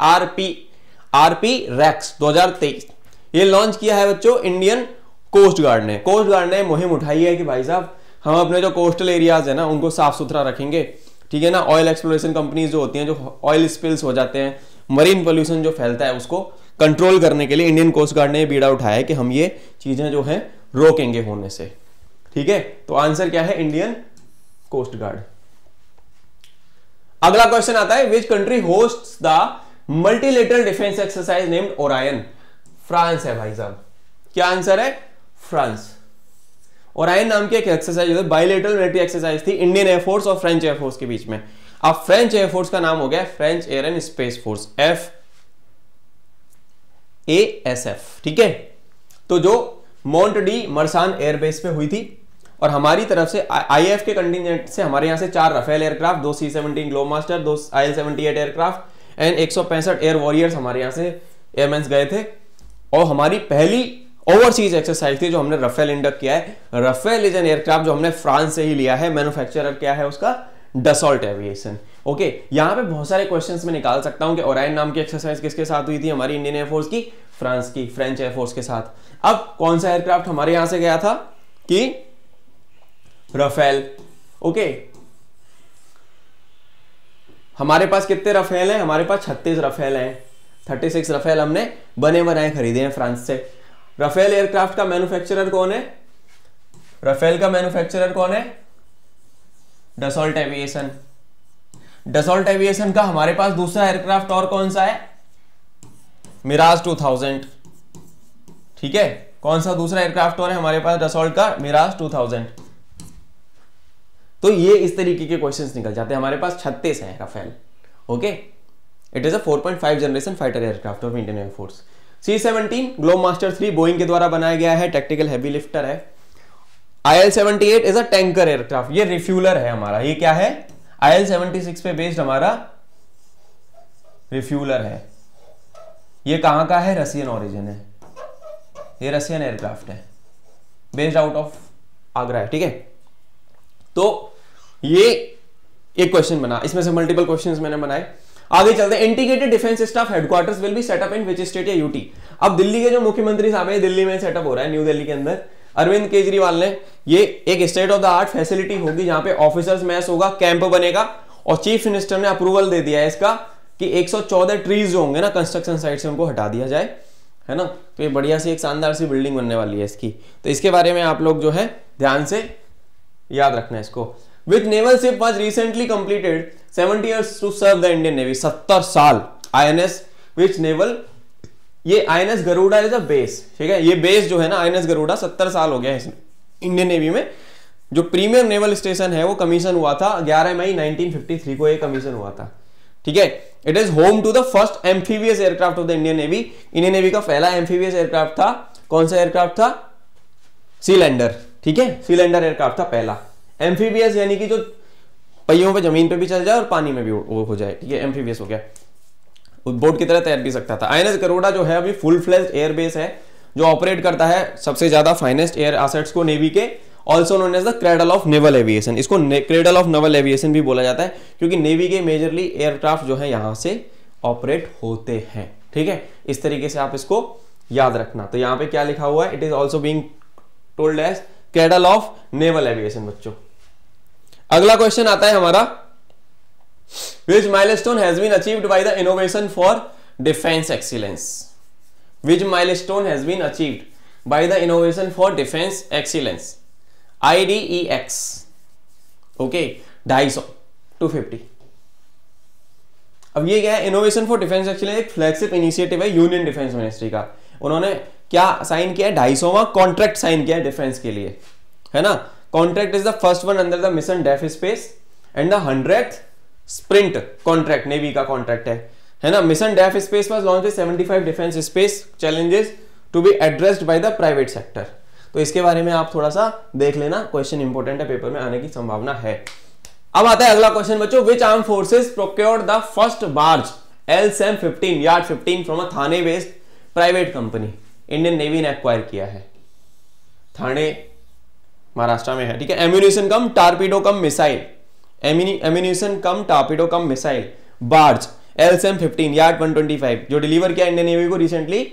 RP rex 2023 ये लॉन्च किया है बच्चों इंडियन कोस्ट गार्ड ने। कोस्ट गार्ड ने मुहिम उठाई है कि भाई साहब हम अपने जो कोस्टल एरियाज है ना उनको साफ सुथरा रखेंगे। ठीक है ना, ऑयल एक्सप्लोरेशन कंपनीज जो होती हैं, जो ऑयल स्पिल्स हो जाते हैं, मरीन पोल्यूशन जो फैलता है, उसको कंट्रोल करने के लिए इंडियन कोस्ट गार्ड ने बीड़ा उठाया है कि हम ये चीजें जो है रोकेंगे होने से। ठीक है, तो आंसर क्या है? Indian coast guard. अगला क्वेश्चन आता है, which country hosts the multilateral defence exercise named Orion? France है भाई साहब। क्या आंसर है? फ्रांस। ओरायन नाम की एक एक्सरसाइज बाइलेटरल मिलिट्री एक्सरसाइज थी इंडियन एयरफोर्स और फ्रेंच एयरफोर्स के बीच में। अब फ्रेंच एयरफोर्स का नाम हो गया French air and space force, FASF। ठीक है, तो जो मोंट डी मर्सान एयरबेस पे हुई थी और हमारी तरफ से IAF के कंटिजेंट से हमारे यहां से 4 Rafale aircraft, 2 C-17 Globemaster, 2 IL-78 aircraft and 165 air warriors हमारे यहां से एयरमैन्स गए थे। और हमारी पहली ओवरसीज एक्सरसाइज थी जो हमने राफेल इंडक्ट किया है। राफेल इज एन एयरक्राफ्ट जो हमने फ्रांस से ही लिया है। मैन्युफैक्चरर क्या है उसका? Dassault aviation. ओके, यहां पे बहुत सारे क्वेश्चंस में निकाल सकता हूं कि ओरायन नाम की एक्सरसाइज किसके साथ हुई थी? हमारी इंडियन एयरफोर्स की, फ्रांस की, फ्रेंच एयरफोर्स के साथ। अब कौन सा एयरक्राफ्ट हमारे यहां से गया था? कि राफेल। ओके, हमारे पास कितने राफेल हैं? हमारे पास 36 राफेल हैं। 36 राफेल हमने बने बनाए खरीदे हैं फ्रांस से। राफेल एयरक्राफ्ट का मैन्युफैक्चरर कौन है? राफेल का मैन्युफैक्चरर कौन है? Dassault aviation. डसॉल्ट एविएशन का हमारे पास दूसरा एयरक्राफ्ट और कौन सा है? मिराज 2000। ठीक है, कौन सा दूसरा एयरक्राफ्ट और है हमारे पास डसॉल्ट का? मिराज 2000। तो ये इस तरीके के क्वेश्चंस निकल जाते हैं। हमारे पास 36 हैं Rafale. Okay, it is a 4.5 generation fighter aircraft of Indian air force. C-17 Globemaster 3 Boeing के द्वारा बनाया गया है, टैक्टिकल हैवी लिफ्टर है। IL-78 is a tanker aircraft, ये रिफ्यूलर है हमारा। ये क्या है? IL-76 पे बेस्ड हमारा रिफ्यूलर है। ये कहां का है? रशियन ओरिजिन है। ये रशियन एयरक्राफ्ट है, बेस्ड आउट ऑफ आगरा है। ठीक है, तो ये एक क्वेश्चन बना, इसमें से मल्टीपल क्वेश्चंस मैंने बनाए। आगे चलते हैं, integrated defence staff headquarters will be set up in which state या यूटी? अब दिल्ली के जो मुख्यमंत्री साहब है, दिल्ली में सेटअप हो रहा है, न्यू दिल्ली के अंदर। अरविंद केजरीवाल ने, ये एक state of the art facility होगी जहां पे ऑफिसर्स मैस होगा, कैंप बनेगा। और चीफ मिनिस्टर ने अप्रूवल दे दिया है इसका कि 114 ट्रीज जो होंगे ना कंस्ट्रक्शन साइट से, उनको हटा दिया जाए, है ना। तो ये बढ़िया सी एक शानदार सी बिल्डिंग बनने वाली है इसकी। तो इसके बारे में आप लोग जो है ध्यान से याद रखना है इसको। Which naval ship was recently completed 70 years to serve the Indian Navy? 70 साल। INS which naval? ये INS Garuda is a base. ठीक है, ये बेस जो है ना INS गरुड़ा 70 साल हो गया है इंडियन नेवी में। जो प्रीमियर नेवल स्टेशन है वो कमीशन हुआ था 11 मई 1953 को, ये कमीशन हुआ था। ठीक है, it is home to the first amphibious aircraft of the Indian navy. Indian navy का पहला एम्फीबियस एयरक्राफ्ट था। कौन सा एयरक्राफ्ट था? सीलैंडर। ठीक है, सीलैंडर एयरक्राफ्ट था पहला। एम्फीबियस यानी कि जो पहियों पे जमीन पे भी चल जाए और पानी में भी वो हो जाए। ठीक है, एम्फीबियस हो गया। बोट की तरह तैर भी सकता था। INS गरुड़ा जो है अभी फुल फ्लेज्ड एयरबेस है जो ऑपरेट करता है सबसे ज्यादा फाइनेस्ट एयर एसेट्स को नेवी के, also known as the cradle of naval aviation. इसको क्रेडल ऑफ नेवल एविएशन भी बोला जाता है क्योंकि नेवी के मेजरली एयरक्राफ्ट जो है यहां से ऑपरेट होते हैं। ठीक है, इस तरीके से आप इसको याद रखना। तो यहां पे क्या लिखा हुआ है, it is also being told as cradle of naval aviation. बच्चों अगला क्वेश्चन आता है हमारा, which milestone has been achieved by the innovation for defence excellence. Which milestone has been achieved by the innovation for defence excellence, IDEX। Okay, 250 250। अब ये क्या है, innovation for defence excellence एक फ्लैगशिप इनिशिएटिव है union defence ministry का। उन्होंने क्या sign किया है, 250वां कॉन्ट्रैक्ट साइन किया है डिफेंस के लिए, है ना। Contract is the first one under the mission def space and the 100th sprint contract navy का कॉन्ट्रैक्ट है ना। Mission def space was launched 75 defence space challenges to be addressed by the private sector. तो इसके बारे में आप थोड़ा सा देख लेना, क्वेश्चन इंपॉर्टेंट है, पेपर में आने की संभावना है। अब आता है अगला क्वेश्चन बच्चों, which arm forces procured the first barge LSAM 15 yard 15 from a Thane based private company. Indian navy ने एक्वायर किया है, थाने महाराष्ट्र में है। ठीक है, ammunition cum torpedo cum missile, ammunition cum torpedo cum missile barge LSAM 15 yard 125 जो deliver किया Indian navy को रिसेंटली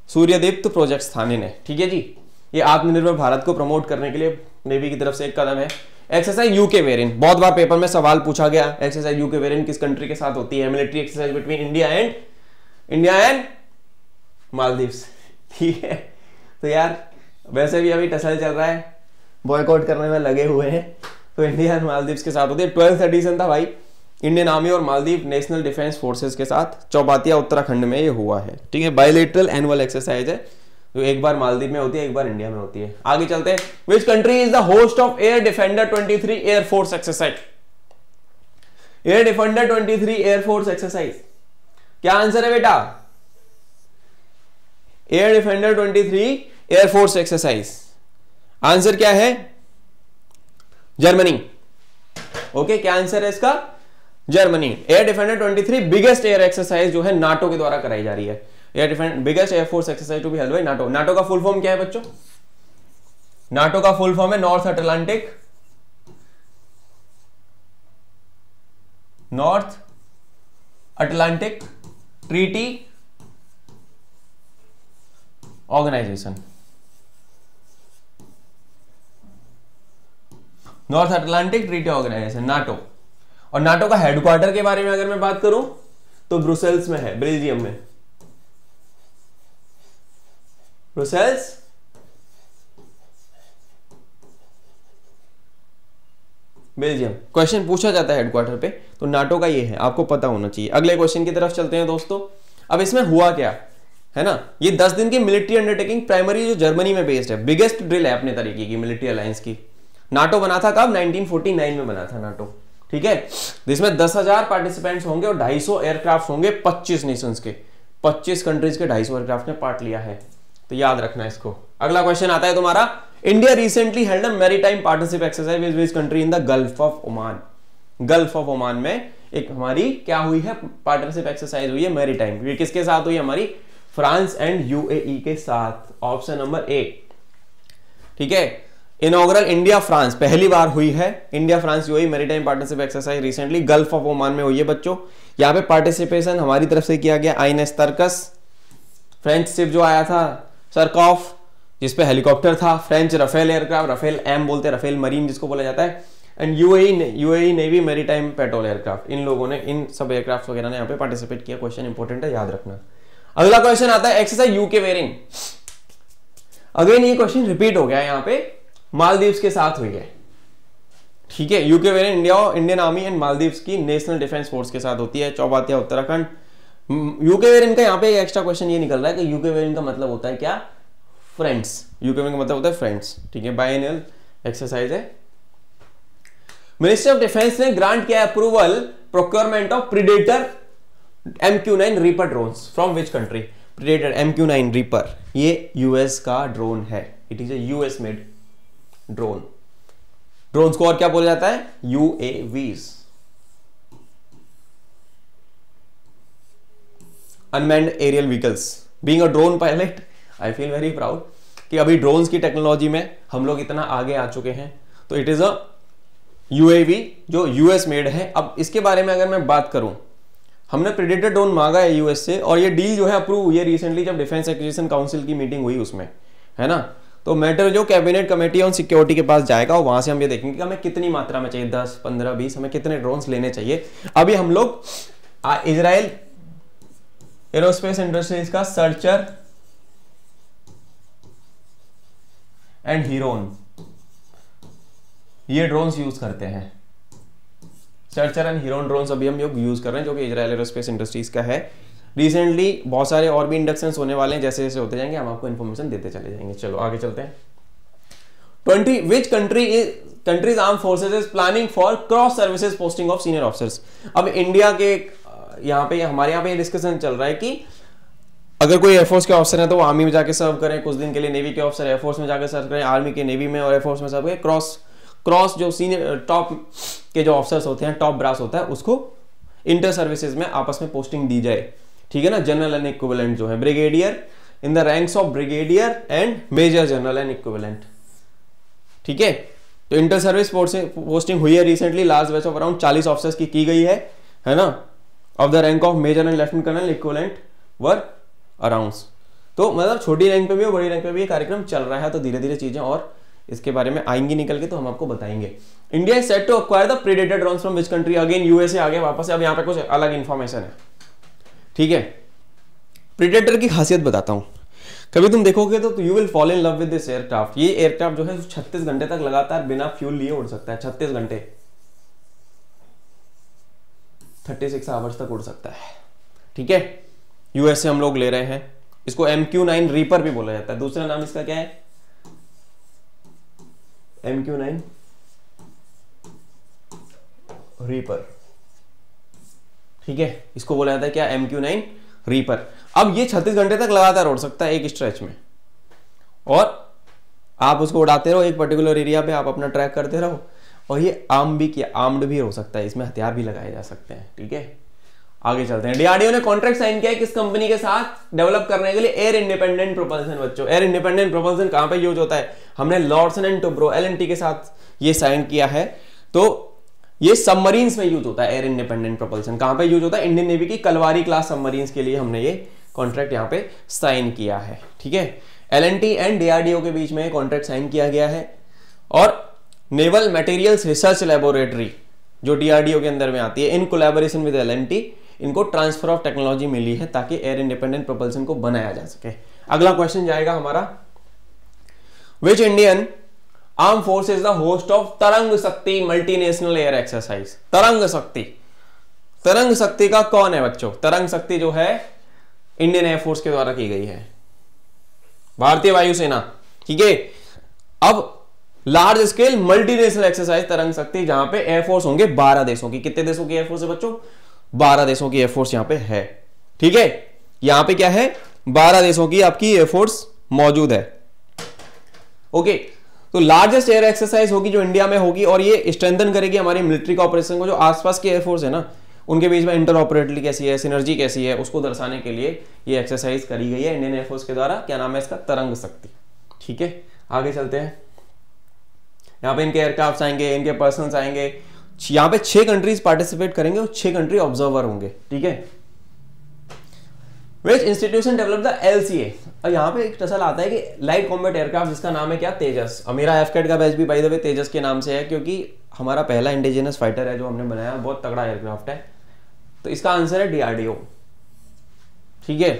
सूर्यदीप्त प्रोजेक्ट्स थाने ने। ठीक है जी, ये आत्मनिर्भर भारत को प्रमोट करने के लिए नेवी की तरफ से एक कदम है। एक्सरसाइज यूके वेरिएंट, बहुत बार पेपर में सवाल पूछा गया, एक्सरसाइज यूके वेरिएंट किस कंट्री के साथ होती है, military exercise between India and Maldives. ठीक है, तो यार वैसे भी अभी टसल चल रहा है, बॉयकॉट करने में लगे हुए हैं, तो इंडिया एंड मालदीव्स के साथ होती है। 12th एडिशन था भाई, इंडियन आर्मी और मालदीव नेशनल डिफेंस फोर्सेस के साथ चौबातिया उत्तराखंड में ये हुआ है। ठीक है, बायलैटरल एनुअल एक्सरसाइज है जो एक बार मालदीव में होती है, एक बार इंडिया में होती है। आगे चलते हैं, which country is the host of air defender 23 air force exercise. Air defender 23 air force exercise, क्या आंसर है बेटा? Air defender 23 air force exercise, answer क्या है? जर्मनी। ओके, क्या आंसर है इसका? Germany. Air defender 23 biggest air exercise जो है नाटो के द्वारा कराई जा रही है। Air defence biggest air force exercise to be held by NATO. NATO का फुल फॉर्म क्या है बच्चों? नाटो का फुल फॉर्म है North Atlantic Treaty organisation. North Atlantic Treaty organisation, NATO. और नाटो का हेडक्वार्टर के बारे में अगर मैं बात करूं तो ब्रुसेल्स में है, बेल्जियम में। Brussels Belgium. क्वेश्चन पूछा जाता है हेडक्वार्टर पे, तो नाटो का ये है, आपको पता होना चाहिए। अगले क्वेश्चन की तरफ चलते हैं दोस्तों। अब इसमें हुआ क्या है ना, ये 10 दिन की मिलिट्री अंडरटेकिंग प्राइमरी जो जर्मनी में बेस्ड है, बिगेस्ट ड्रिल है अपने तरीके की मिलिट्री अलायंस की। नाटो बना था कब? 1949 में बना था नाटो। ठीक है, जिसमें 10,000 पार्टिसिपेंट्स होंगे और 250 एयरक्राफ्ट होंगे 25 नेशंस के, 25 कंट्रीज के 250 एयरक्राफ्ट ने पार्ट लिया है, तो याद रखना इसको। अगला क्वेश्चन आता है तुम्हारा, India recently held a maritime partnership exercise with which country in the gulf of Oman. Gulf of Oman में एक हमारी क्या हुई है? पार्टनरशिप एक्सरसाइज हुई है मैरीटाइम। ये किसके साथ हुई? हमारी फ्रांस एंड यूएई के साथ, ऑप्शन नंबर ए। ठीक है, इनॉग्रल इंडिया फ्रांस पहली बार हुई है, India France UAE maritime partnership exercise recently gulf of Oman में हुई है बच्चों। यहाँ पे पार्टिसिपेशन हमारी तरफ से किया गया INS तर्कस, फ्रेंच शिप जो आया था सरकॉफ, जिसपे हेलीकॉप्टर था, French Rafale aircraft, Rafale M बोलते हैं, रफेल मरीन जिसको बोला जाता है, and UAE navy maritime patrol aircraft. इन लोगों ने, इन सब एयरक्राफ्ट वगैरह ने यहाँ पे पार्टिसिपेट किया। क्वेश्चन इंपॉर्टेंट है, याद रखना। अगला क्वेश्चन आता है एक्सरसाइज यूके वेरिंग। अगेन ये क्वेश्चन रिपीट हो गया है, यहाँ पे मालदीव्स के साथ हुई है। ठीक है, UK variant Indian army and Maldives की नेशनल डिफेंस फोर्स के साथ होती है, चौबातिया उत्तराखंड। यूके वेरिएंट का यहाँ पे एक्स्ट्रा क्वेश्चन ये निकल रहा है कि यूके वेरिएंट का मतलब होता है क्या? फ्रेंड्स। यूके वेरिएंट का मतलब होता है फ्रेंड्स। ठीक है, बायएनुअल एक्सरसाइज है। मिनिस्ट्री ऑफ डिफेंस ने ग्रांट किया approval procurement of predator MQ-9 reaper drones from which country? Predator MQ-9 reaper, ये यूएस का ड्रोन है, it is a US made drone. Drones को और क्या बोला जाता है? UAVs। Unmanned aerial vehicles. Being a drone pilot I feel very proud कि अभी ड्रोन्स की टेक्नोलॉजी में हम लोग इतना आगे आ चुके हैं। तो इट इज अ यूएवी जो यूएस मेड है। अब इसके बारे में अगर मैं बात करूं, हमने प्रेडेटर ड्रोन मांगा है यूएस से और ये डील जो है अप्रूव हुई है रिसेंटली जब डिफेंस एक्विजिशन काउंसिल की मीटिंग हुई उसमें, है ना। तो मैटर जो कैबिनेट कमेटी ऑन सिक्योरिटी के पास जाएगा और वहां से हम ये देखेंगे कि हमें कितनी मात्रा में चाहिए, 10, 15, 20, हमें कितने ड्रोन्स लेने चाहिए। अभी हम लोग इजराइल एरोस्पेस इंडस्ट्रीज का सर्चर एंड हीरोन ये ड्रोन्स यूज करते हैं। सर्चर एंड हीरोन ड्रोन्स अभी हम लोग यूज कर रहे हैं जो कि इजराइल एरोस्पेस इंडस्ट्रीज का है। रिसेंटली बहुत सारे और भी इंडक्शंस होने वाले हैं, जैसे जैसे होते जाएंगे हम आपको इन्फॉर्मेशन देते चले जाएंगे। चलो आगे चलते हैं। 20 which countries arm forces is planning for cross services posting of senior officers. अब इंडिया के यहाँ पे हमारे यहाँ पे डिस्कशन चल रहा है कि अगर कोई एयरफोर्स के ऑफिसर है तो वो आर्मी में जाके सर्व करें कुछ दिन के लिए, नेवी के ऑफिसर एयरफोर्स में जाकर सर्व करें, आर्मी के नेवी में और एयरफोर्स में सर्व करें। क्रॉस जो सीनियर टॉप के जो ऑफिसर्स होते हैं, टॉप ब्रास होता है, उसको इंटर सर्विसेज में आपस में पोस्टिंग दी जाए, ठीक है ना। जनरल एंड इक्विवेलेंट जो है brigadier in the ranks of brigadier and major general and equivalent, ठीक है। तो इंटर सर्विस पोस्टिंग हुई है recently, last batch of around 40 officers की गई है ना। Of the rank of major and lieutenant colonel equivalent were around. तो मतलब छोटी रैंक पे भी और बड़ी रैंक पे भी ये कार्यक्रम चल रहा है। तो धीरे धीरे चीजें और इसके बारे में आएंगी निकल के, तो हम आपको बताएंगे। India is set to acquire the predator drones from which country, again USA आगे वापस से। अब यहाँ पे कुछ अलग इंफॉर्मेशन है, ठीक है। प्रेडेटर की खासियत बताता हूं, कभी तुम देखोगे तो you will fall in love with this aircraft. ये एयरक्राफ्ट जो है 36 घंटे तक लगातार बिना फ्यूल लिए उड़ सकता है। 36 घंटे 36 आवर्स तक उड़ सकता है, ठीक है। यूएस से हम लोग ले रहे हैं इसको। MQ-9 रीपर भी बोला जाता है। दूसरा नाम इसका क्या है? MQ-9 रीपर, ठीक है। इसको बोला जाता है क्या? MQ-9 reaper. अब ये 36 घंटे तक लगातार उड़ सकता है एक स्ट्रेच में, और आप उसको उड़ाते रहो एक पर्टिकुलर एरिया पे, आप अपना ट्रैक करते रहो। और ये आर्म्ड भी हो सकता है, इसमें हथियार भी लगाए जा सकते हैं, ठीक है। आगे चलते हैं। डीआरडीओ ने कॉन्ट्रैक्ट साइन किया है किस कंपनी के साथ डेवलप करने के लिए? Air independent propulsion. बच्चों, एयर इंडिपेंडेंट प्रोपल्सन कहां पे यूज होता है? हमने लॉर्सन एंड टुब्रो LNT के साथ ये साइन किया है। तो ये सबमरीन्स में यूज होता है एयर इंडिपेंडेंट प्रोपल्सन। कहां पे यूज होता है? इंडियन नेवी की कलवारी क्लास सबमरीन्स के लिए हमने ये कॉन्ट्रैक्ट यहाँ पे साइन किया है, ठीक है। LNT एंड डीआरडीओ के बीच में कॉन्ट्रैक्ट साइन किया गया है। और नेवल मटेरियल्स रिसर्च लेबोरेटरी जो डीआरडीओ के अंदर में आती है, इन कोलैबोरेशन विद LNT इनको ट्रांसफर ऑफ टेक्नोलॉजी मिली है ताकि एयर इंडिपेंडेंट प्रोपल्सन को बनाया जा सके। अगला क्वेश्चन जाएगा हमारा, विच Indian arm force is the host of तरंग शक्ति मल्टीनेशनल एयर एक्सरसाइज? तरंग शक्ति का कौन है बच्चों? तरंग शक्ति जो है इंडियन एयरफोर्स के द्वारा की गई है, भारतीय वायुसेना, ठीक है। अब लार्ज स्केल मल्टीनेशनल एक्सरसाइज तरंग शक्ति, जहां पे एयरफोर्स होंगे 12 देशों की। कितने देशों की एयरफोर्स है बच्चों? 12 देशों की एयरफोर्स यहां पे है, ठीक है। यहां पे क्या है? 12 देशों की आपकी एयरफोर्स मौजूद है, ओके। तो लार्जेस्ट एयर एक्सरसाइज होगी जो इंडिया में होगी, और ये स्ट्रेंथन करेगी हमारी मिलिट्री कॉपरेशन को। जो आसपास की एयरफोर्स है ना, उनके बीच में इंटरऑपरेटरी कैसी है, सिनर्जी कैसी है, उसको दर्शाने के लिए ये एक्सरसाइज करी गई है इंडियन एयरफोर्स के द्वारा। क्या नाम है इसका? तरंग शक्ति, ठीक है। आगे चलते हैं। यहाँ पे इनके एयरक्राफ्ट आएंगे, इनके पर्सनल्स आएंगे। यहाँ पे 6 कंट्रीज पार्टिसिपेट करेंगे और 6 कंट्री ऑब्जर्वर होंगे, ठीक है। Which institution develop the LCA? और यहाँ पे एक टसल आता है कि लाइट कॉम्बैट एयरक्राफ्ट, जिसका नाम है क्या? तेजस। और मेरा एफकेट का बैच भी बाय द वे तेजस के नाम से है, क्योंकि हमारा पहला इंडिजिनस फाइटर है जो हमने बनाया, बहुत तगड़ा एयरक्राफ्ट है। तो इसका आंसर है डीआरडीओ, ठीक है।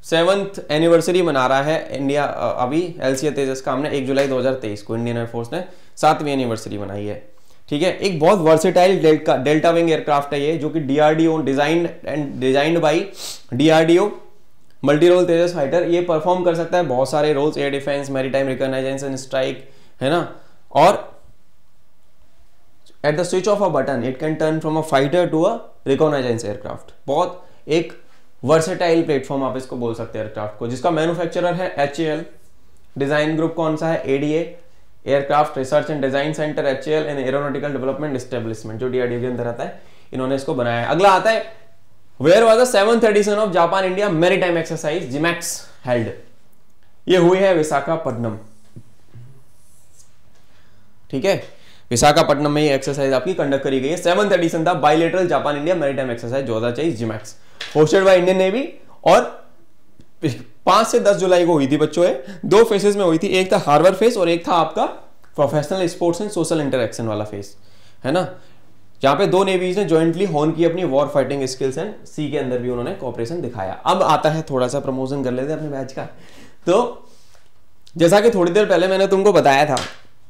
7th एनिवर्सरी मना रहा है इंडिया अभी LCA तेजस का। हमने 1 जुलाई 2023 को इंडियन एयरफोर्स ने 7वीं एनिवर्सरी मनाई है, ठीक है। एक बहुत वर्सेटाइल डेल्टा विंग एयरक्राफ्ट है ये, जो कि DRDO designed by DRDO multi role Tejas fighter. ये परफॉर्म कर सकता है बहुत सारे roles, air defence, maritime recognisation, strike, है ना। और at the switch of a button it can turn from a fighter to a reconnaissance aircraft. बहुत एक वर्सेटाइल प्लेटफॉर्म आप इसको बोल सकते हैं एयरक्राफ्ट को, जिसका मैन्युफैक्चरर है HAL। डिजाइन ग्रुप कौन सा है? ADA, aircraft research and design centre, HAL and aeronautical development establishment, जो डीआरडीओ के अंदर आता है। इन्होंने इसको बनाया है। अगला आता है where was the 7th edition of Japan India maritime exercise JIMEX held? ये हुई है विशाखापट्टनम, ठीक है, विशाखापट्टनम में ये एक्सरसाइज आपकी कंडक्ट करी गई है। 7th एडिशन था bilateral Japan India maritime exercise 2024 JIMEX, hosted by Indian navy, और 5 से 10 जुलाई को हुई थी बच्चों। है 2 फेसेस में हुई थी, एक था हार्बर फेस और एक था आपका professional sports and social interaction वाला फेस, है ना, जहां पे 2 नेवीज ने जॉइंटली होन की अपनी वॉर फाइटिंग स्किल्स एंड सी के अंदर भी उन्होंने कोऑपरेशन दिखाया। अब आता है थोड़ा सा प्रमोशन कर लेते हैं अपने बैच का। तो जैसा कि थोड़ी देर पहले मैंने तुमको बताया था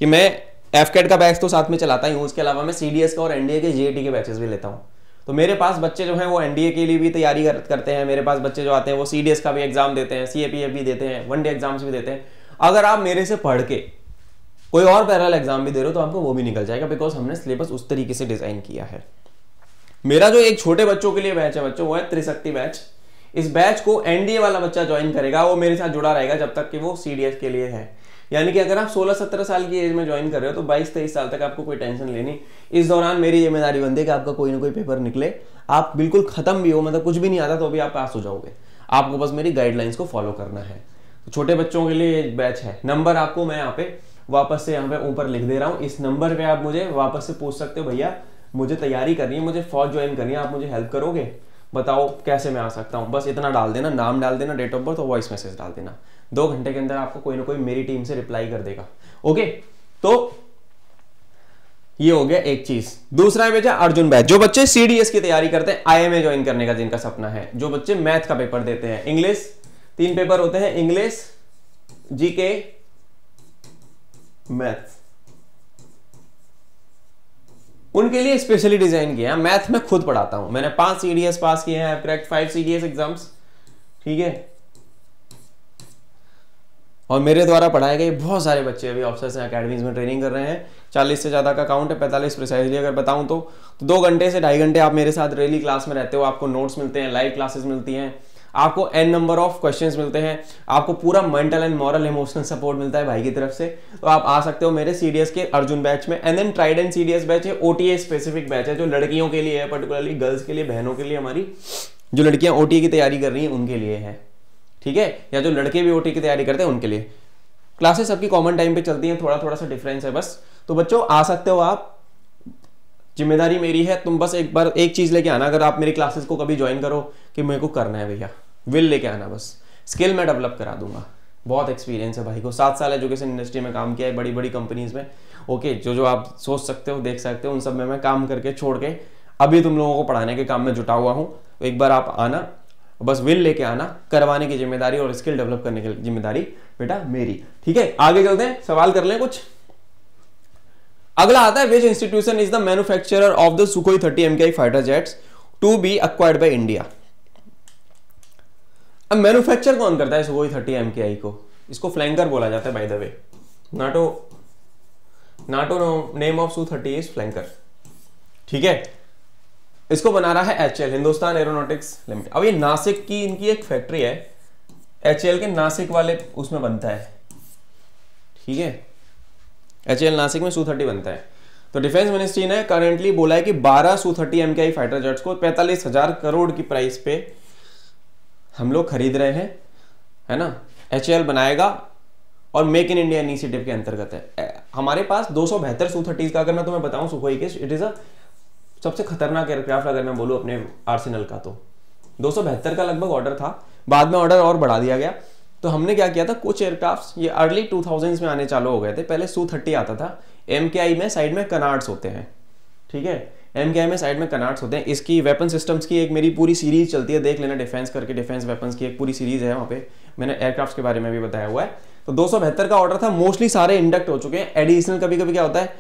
कि मैं एफकेट का बैच तो साथ में चलाता ही हूँ, उसके अलावा मैं सीडीएस का और एनडीए के जेईटी के बैचेस भी लेता हूँ। तो मेरे पास बच्चे जो हैं वो एनडीए के लिए भी तैयारी करते हैं, मेरे पास बच्चे जो आते हैं वो सीडीएस का भी एग्जाम देते हैं, सीएपीएफ भी देते हैं, वनडे एग्जाम्स भी देते हैं। अगर आप मेरे से पढ़ के कोई और पैरेलल एग्जाम भी दे रहे हो तो आपको वो भी निकल जाएगा, बिकॉज हमने सिलेबस उस तरीके से डिजाइन किया है। मेरा जो एक छोटे बच्चों के लिए बैच है बच्चों, वो है त्रिशक्ति बैच। इस बैच को एनडीए वाला बच्चा ज्वाइन करेगा, वो मेरे साथ जुड़ा रहेगा जब तक कि वो सीडीएस के लिए है। यानी कि अगर आप 16-17 साल की एज में ज्वाइन कर रहे हो तो 22-23 साल तक आपको कोई टेंशन लेनी। इस दौरान मेरी जिम्मेदारी बनती है कि आपका कोई ना कोई पेपर निकले, आप बिल्कुल खत्म भी हो, मतलब कुछ भी नहीं आता तो भी आप पास हो जाओगे। आपको बस मेरी गाइडलाइंस को फॉलो करना है। तो छोटे बच्चों के लिए बैच है। नंबर आपको मैं यहाँ पे वापस से यहाँ पे ऊपर लिख दे रहा हूँ, इस नंबर पे आप मुझे वापस से पूछ सकते हो, भैया मुझे तैयारी करनी है, मुझे फौज ज्वाइन करनी है, आप मुझे हेल्प करोगे, बताओ कैसे मैं आ सकता हूँ। बस इतना डाल देना, नाम डाल देना, डेट ऑफ बर्थ और वॉइस मैसेज डाल देना। 2 घंटे के अंदर आपको कोई ना कोई मेरी टीम से रिप्लाई कर देगा। ओके, तो ये हो गया एक चीज। दूसरा बैच है अर्जुन बैच, जो बच्चे सीडीएस की तैयारी करते हैं, आईएमए ज्वाइन करने का जिनका सपना है, जो बच्चे मैथ का पेपर देते हैं, इंग्लिश 3 पेपर होते हैं, इंग्लिश, जीके, मैथ, उनके लिए स्पेशली डिजाइन किया है। मैथ में खुद पढ़ाता हूं, मैंने 5 सीडीएस पास किए हैं, क्रैक्ट 5 सीडीएस एग्जाम्स, ठीक है। और मेरे द्वारा पढ़ाए गए बहुत सारे बच्चे अभी ऑफिसर्स एकेडमीज में ट्रेनिंग कर रहे हैं। 40 से ज़्यादा का काउंट है, 45 प्रिसाइजली अगर बताऊं तो 2 घंटे से 2.5 घंटे आप मेरे साथ डेली क्लास में रहते हो, आपको नोट्स मिलते हैं, लाइव क्लासेस मिलती हैं, आपको n नंबर ऑफ क्वेश्चंस मिलते हैं, आपको पूरा mental and moral emotional support मिलता है भाई की तरफ से। तो आप आ सकते हो मेरे सीडीएस के अर्जुन बैच में। And then Trident CDS batch है, ओटीए स्पेसिफिक बैच है, जो लड़कियों के लिए है, पर्टिकुलरली गर्ल्स के लिए, बहनों के लिए, हमारी जो लड़कियां ओटीए की तैयारी कर रही हैं उनके लिए है, ठीक है, या जो लड़के भी ओटीए की तैयारी करते हैं उनके लिए। क्लासेस सबकी कॉमन टाइम पे चलती हैं, थोड़ा थोड़ा सा डिफरेंस है बस। तो बच्चों आ सकते हो आप, जिम्मेदारी मेरी है, तुम बस एक बार एक चीज लेके आना, अगर आप मेरी क्लासेस को कभी ज्वाइन करो कि मेरे को करना है भैया, विल लेके आना, बस स्किल मैं डेवलप करा दूंगा। बहुत एक्सपीरियंस है भाई को, 7 साल एजुकेशन इंडस्ट्री में काम किया है, बड़ी बड़ी कंपनीज में। ओके, जो आप सोच सकते हो, देख सकते हो, उन सब में मैं काम करके छोड़ के अभी तुम लोगों को पढ़ाने के काम में जुटा हुआ हूँ। तो एक बार आप आना, बस विल लेके आना, करवाने की जिम्मेदारी और स्किल डेवलप करने की जिम्मेदारी बेटा मेरी, ठीक है। आगे चलते हैं, सवाल कर लें कुछ। अगला आता है, which institution is the manufacturer of the Sukhoi 30 MKI fighter jets to be acquired by India. अब मैन्युफैक्चर कौन करता है सुखोई 30 MKI को? इसको फ्लैंकर बोला जाता है by the way. NATO name of Su-30 is flanker, ठीक है। इसको बना रहा है HAL, हिंदुस्तान एरोनॉटिक्स लिमिटेड। अब ये नासिक की इनकी एक फैक्ट्री है, HAL के नासिक वाले उसमें बनता है, ठीक है। HAL नासिक में Su-30 बनता है। तो डिफेंस मिनिस्ट्री ने करेंटली बोला है कि 12 Su-30 MKI फाइटर जेट्स को 45,000 करोड़ की प्राइस पे हम लोग खरीद रहे हैं, है ना। HAL बनाएगा और मेक इन इंडिया इनिशिएटिव के अंतर्गत है। हमारे पास 272 Su-30 का, अगर मैं तुम्हें बताऊं सुखोई के, इट इज अ सबसे खतरनाक एयरक्राफ्ट अगर मैं बोलूं अपने आर्सेनल का, तो 272 का लगभग ऑर्डर था, बाद में ऑर्डर और बढ़ा दिया गया। तो हमने क्या किया था, कुछ एयरक्राफ्ट ये अर्ली 2000s में आने चालू हो गए थे। पहले Su-30 आता था, MKI में साइड में कनार्ड्स होते हैं, ठीक है, MKI में साइड में कनार्ड्स होते हैं। इसकी वेपन सिस्टम्स की एक मेरी पूरी सीरीज चलती है, देख लेना, डिफेंस करके, डिफेंस वेपन्स की एक पूरी सीरीज है, वहाँ पे मैंने एयरक्राफ्ट के बारे में भी बताया हुआ है। तो 272 का ऑर्डर था, मोस्टली सारे इंडक्ट हो चुके हैं। एडिशनल कभी कभी क्या होता है,